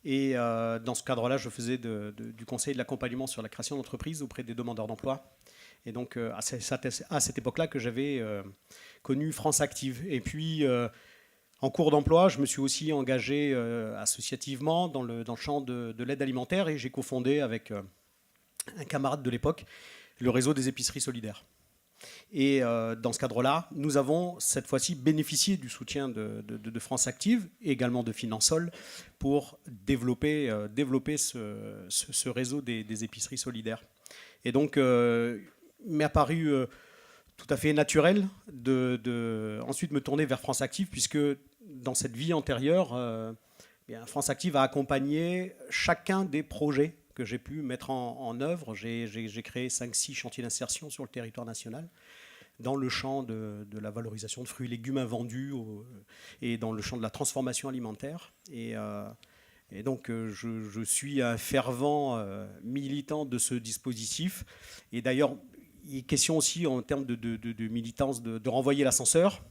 Et dans ce cadre-là, je faisais du conseil et de l'accompagnement sur la création d'entreprises auprès des demandeurs d'emploi. Et donc, à cette époque-là que j'avais connu France Active. Et puis, en cours d'emploi, je me suis aussi engagé associativement dans le champ de l'aide alimentaire et j'ai cofondé avec un camarade de l'époque le réseau des épiceries solidaires. Et dans ce cadre-là, nous avons cette fois-ci bénéficié du soutien de France Active et également de Finansol pour développer ce réseau des épiceries solidaires. Et donc, m'est apparu tout à fait naturel de ensuite me tourner vers France Active, puisque dans cette vie antérieure, France Active a accompagné chacun des projets que j'ai pu mettre en œuvre. J'ai créé 5-6 chantiers d'insertion sur le territoire national, dans le champ de la valorisation de fruits et légumes invendus et dans le champ de la transformation alimentaire. Et donc, je suis un fervent militant de ce dispositif. Et d'ailleurs, il est question aussi, en termes de militance, de renvoyer l'ascenseur.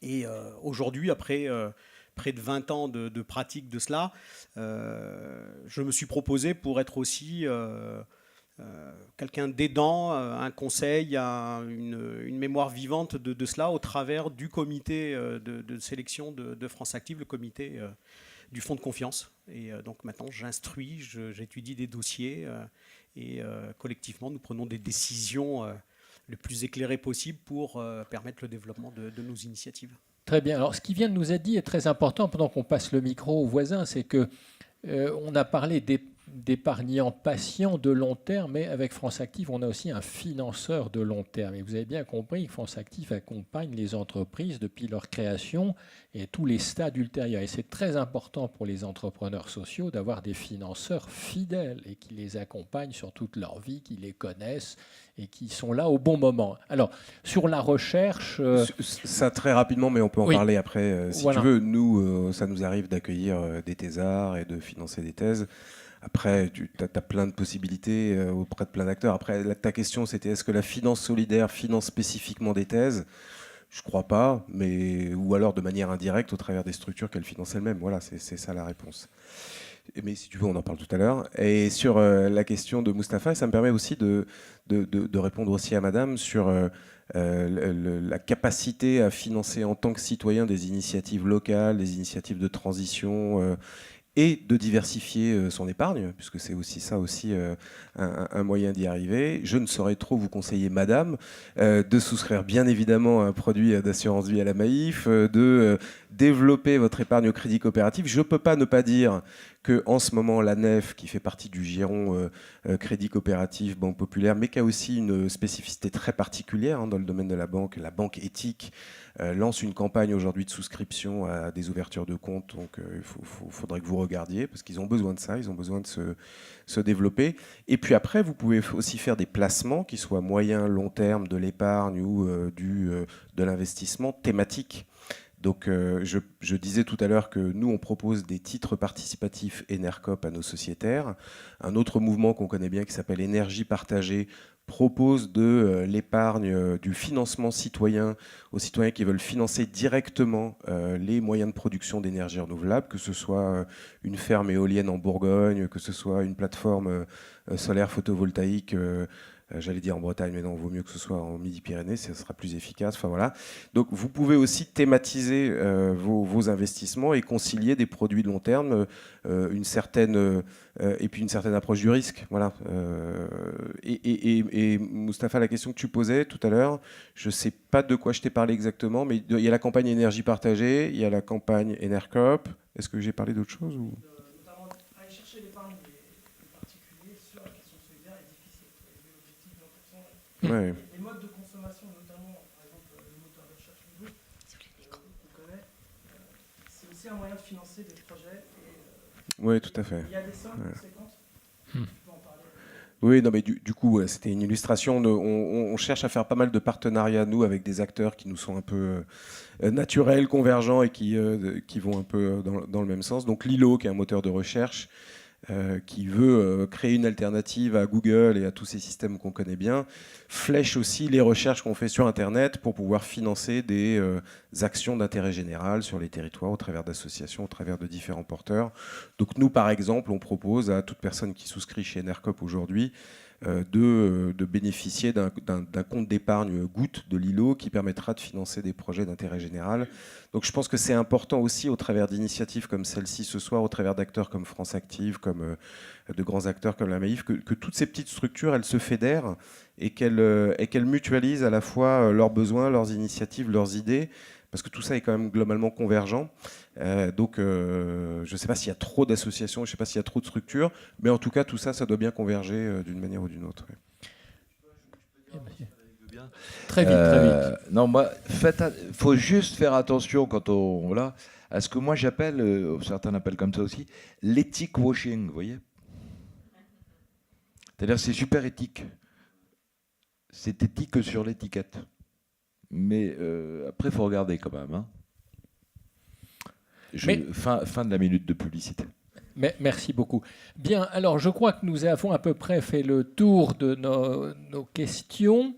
Et aujourd'hui, après près de 20 ans de pratique de cela, je me suis proposé pour être aussi quelqu'un d'aidant, un conseil, une mémoire vivante de cela au travers du comité de sélection de France Active, le comité du fonds de confiance. Et donc maintenant, j'instruis, j'étudie des dossiers et collectivement, nous prenons des décisions le plus éclairées possible pour permettre le développement de nos initiatives. Très bien. Alors, ce qui vient de nous être dit est très important pendant qu'on passe le micro aux voisins, c'est que on a parlé d'épargnants patients de long terme, mais avec France Active, on a aussi un financeur de long terme. Et vous avez bien compris que France Active accompagne les entreprises depuis leur création et tous les stades ultérieurs. Et c'est très important pour les entrepreneurs sociaux d'avoir des financeurs fidèles et qui les accompagnent sur toute leur vie, qui les connaissent et qui sont là au bon moment. Alors, sur la recherche... Ça très rapidement, mais on peut en parler après. Si voilà. Tu veux, nous, ça nous arrive d'accueillir des thésards et de financer des thèses. Après, tu as plein de possibilités auprès de plein d'acteurs. Après, ta question, c'était est-ce que la finance solidaire finance spécifiquement des thèses ? Je ne crois pas, ou alors de manière indirecte au travers des structures qu'elle finance elle-même. Voilà, c'est ça la réponse. Mais si tu veux, on en parle tout à l'heure. Et sur la question de Mustapha, ça me permet aussi de répondre aussi à madame sur la capacité à financer en tant que citoyen des initiatives locales, des initiatives de transition et de diversifier son épargne, puisque c'est aussi ça un moyen d'y arriver. Je ne saurais trop vous conseiller, madame, de souscrire bien évidemment un produit d'assurance vie à la Maïf, de développer votre épargne au crédit coopératif. Je ne peux pas ne pas dire qu'en ce moment, la NEF, qui fait partie du giron crédit coopératif, banque populaire, mais qui a aussi une spécificité très particulière dans le domaine de la banque éthique, lance une campagne aujourd'hui de souscription à des ouvertures de comptes. Donc il faudrait que vous regardiez, parce qu'ils ont besoin de ça, ils ont besoin de se développer. Et puis après, vous pouvez aussi faire des placements qui soient moyen, long terme, de l'épargne ou de l'investissement thématique. Donc je disais tout à l'heure que nous, on propose des titres participatifs Enercop à nos sociétaires. Un autre mouvement qu'on connaît bien qui s'appelle Énergie partagée propose de l'épargne, du financement citoyen aux citoyens qui veulent financer directement les moyens de production d'énergie renouvelable, que ce soit une ferme éolienne en Bourgogne, que ce soit une plateforme solaire photovoltaïque j'allais dire en Bretagne, mais non, il vaut mieux que ce soit en Midi-Pyrénées, ça sera plus efficace. Enfin, voilà. Donc vous pouvez aussi thématiser vos investissements et concilier des produits de long terme, une certaine approche du risque. Voilà. Et Mustapha, la question que tu posais tout à l'heure, je ne sais pas de quoi je t'ai parlé exactement, mais il y a la campagne énergie partagée, il y a la campagne Enercop. Est-ce que j'ai parlé d'autre chose ou... Ouais. Les modes de consommation, notamment par exemple le moteur de recherche Google, qu'on connaît, c'est aussi un moyen de financer des projets. Oui, tout à fait. Il y a des sommes conséquentes. Tu peux en parler. Oui, non, mais du coup, c'était une illustration. On cherche à faire pas mal de partenariats, nous, avec des acteurs qui nous sont un peu naturels, convergents et qui vont un peu dans le même sens. Donc Lilo, qui est un moteur de recherche, qui veut créer une alternative à Google et à tous ces systèmes qu'on connaît bien, flèche aussi les recherches qu'on fait sur Internet pour pouvoir financer des actions d'intérêt général sur les territoires au travers d'associations, au travers de différents porteurs. Donc nous, par exemple, on propose à toute personne qui souscrit chez Enercop aujourd'hui de bénéficier d'un compte d'épargne goutte de Lilo qui permettra de financer des projets d'intérêt général. Donc je pense que c'est important aussi au travers d'initiatives comme celle-ci ce soir, au travers d'acteurs comme France Active, comme de grands acteurs comme la Maïf, que toutes ces petites structures, elles se fédèrent et qu'elles mutualisent à la fois leurs besoins, leurs initiatives, leurs idées, parce que tout ça est quand même globalement convergent. Donc je ne sais pas s'il y a trop d'associations, je ne sais pas s'il y a trop de structures, mais en tout cas, tout ça, ça doit bien converger d'une manière ou d'une autre. Très vite, très vite. Non, moi, faut juste faire attention quand on voilà, à ce que moi j'appelle, certains l'appellent comme ça aussi, l'éthique washing, vous voyez. C'est-à-dire c'est super éthique. C'est éthique sur l'étiquette. Mais après, il faut regarder quand même. Hein. Fin de la minute de publicité. Merci beaucoup. Bien, alors je crois que nous avons à peu près fait le tour de nos questions.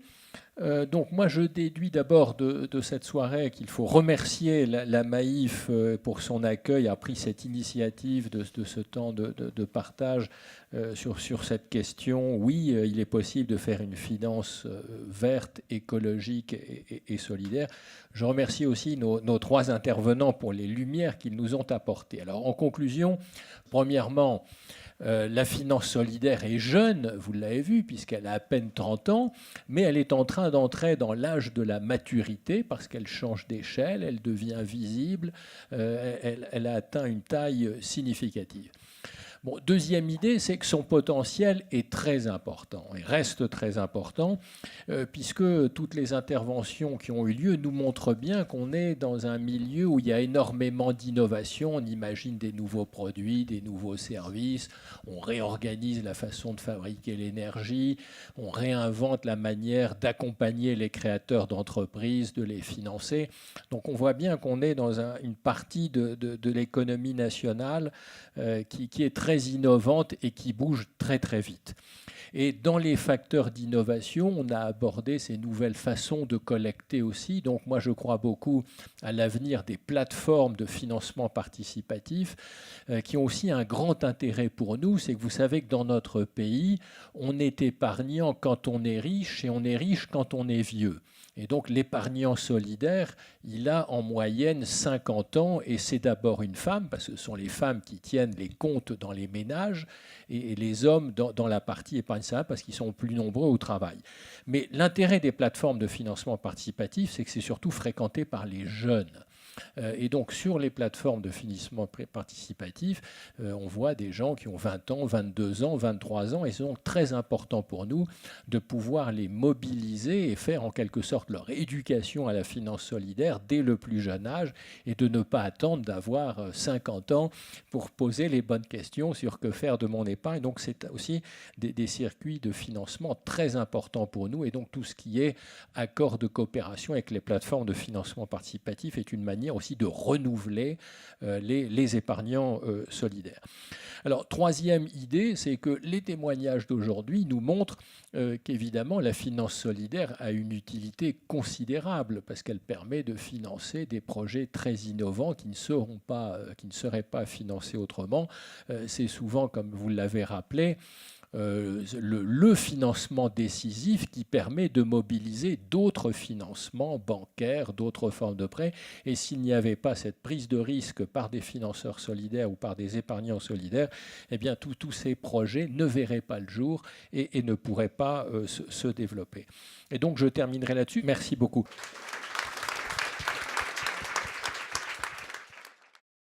Donc moi je déduis d'abord de cette soirée qu'il faut remercier la Maïf pour son accueil, a pris cette initiative de ce temps de partage sur cette question. Oui, il est possible de faire une finance verte, écologique et solidaire. Je remercie aussi nos trois intervenants pour les lumières qu'ils nous ont apportées. Alors en conclusion, premièrement, la finance solidaire est jeune, vous l'avez vu, puisqu'elle a à peine 30 ans, mais elle est en train d'entrer dans l'âge de la maturité parce qu'elle change d'échelle, elle devient visible, elle a atteint une taille significative. Bon, deuxième idée, c'est que son potentiel est très important et reste très important puisque toutes les interventions qui ont eu lieu nous montrent bien qu'on est dans un milieu où il y a énormément d'innovation. On imagine des nouveaux produits, des nouveaux services, on réorganise la façon de fabriquer l'énergie, on réinvente la manière d'accompagner les créateurs d'entreprises, de les financer. Donc on voit bien qu'on est dans une partie de l'économie nationale qui est très innovante et qui bouge très très vite. Et dans les facteurs d'innovation, on a abordé ces nouvelles façons de collecter aussi. Donc moi, je crois beaucoup à l'avenir des plateformes de financement participatif qui ont aussi un grand intérêt pour nous. C'est que vous savez que dans notre pays, on est épargnant quand on est riche et on est riche quand on est vieux. Et donc l'épargnant solidaire, il a en moyenne 50 ans et c'est d'abord une femme, parce que ce sont les femmes qui tiennent les comptes dans les ménages et les hommes dans la partie épargne simple parce qu'ils sont plus nombreux au travail. Mais l'intérêt des plateformes de financement participatif, c'est que c'est surtout fréquenté par les jeunes. Et donc sur les plateformes de financement participatif, on voit des gens qui ont 20 ans, 22 ans, 23 ans, et c'est donc très important pour nous de pouvoir les mobiliser et faire en quelque sorte leur éducation à la finance solidaire dès le plus jeune âge et de ne pas attendre d'avoir 50 ans pour poser les bonnes questions sur que faire de mon épargne. Donc c'est aussi des circuits de financement très importants pour nous et donc tout ce qui est accord de coopération avec les plateformes de financement participatif est une manière aussi de renouveler les épargnants solidaires. Alors, troisième idée, c'est que les témoignages d'aujourd'hui nous montrent qu'évidemment, la finance solidaire a une utilité considérable parce qu'elle permet de financer des projets très innovants qui ne seraient pas financés autrement. C'est souvent, comme vous l'avez rappelé, le financement décisif qui permet de mobiliser d'autres financements bancaires, d'autres formes de prêts. Et s'il n'y avait pas cette prise de risque par des financeurs solidaires ou par des épargnants solidaires, eh bien tous ces projets ne verraient pas le jour et ne pourraient pas se développer. Et donc je terminerai là-dessus. Merci beaucoup.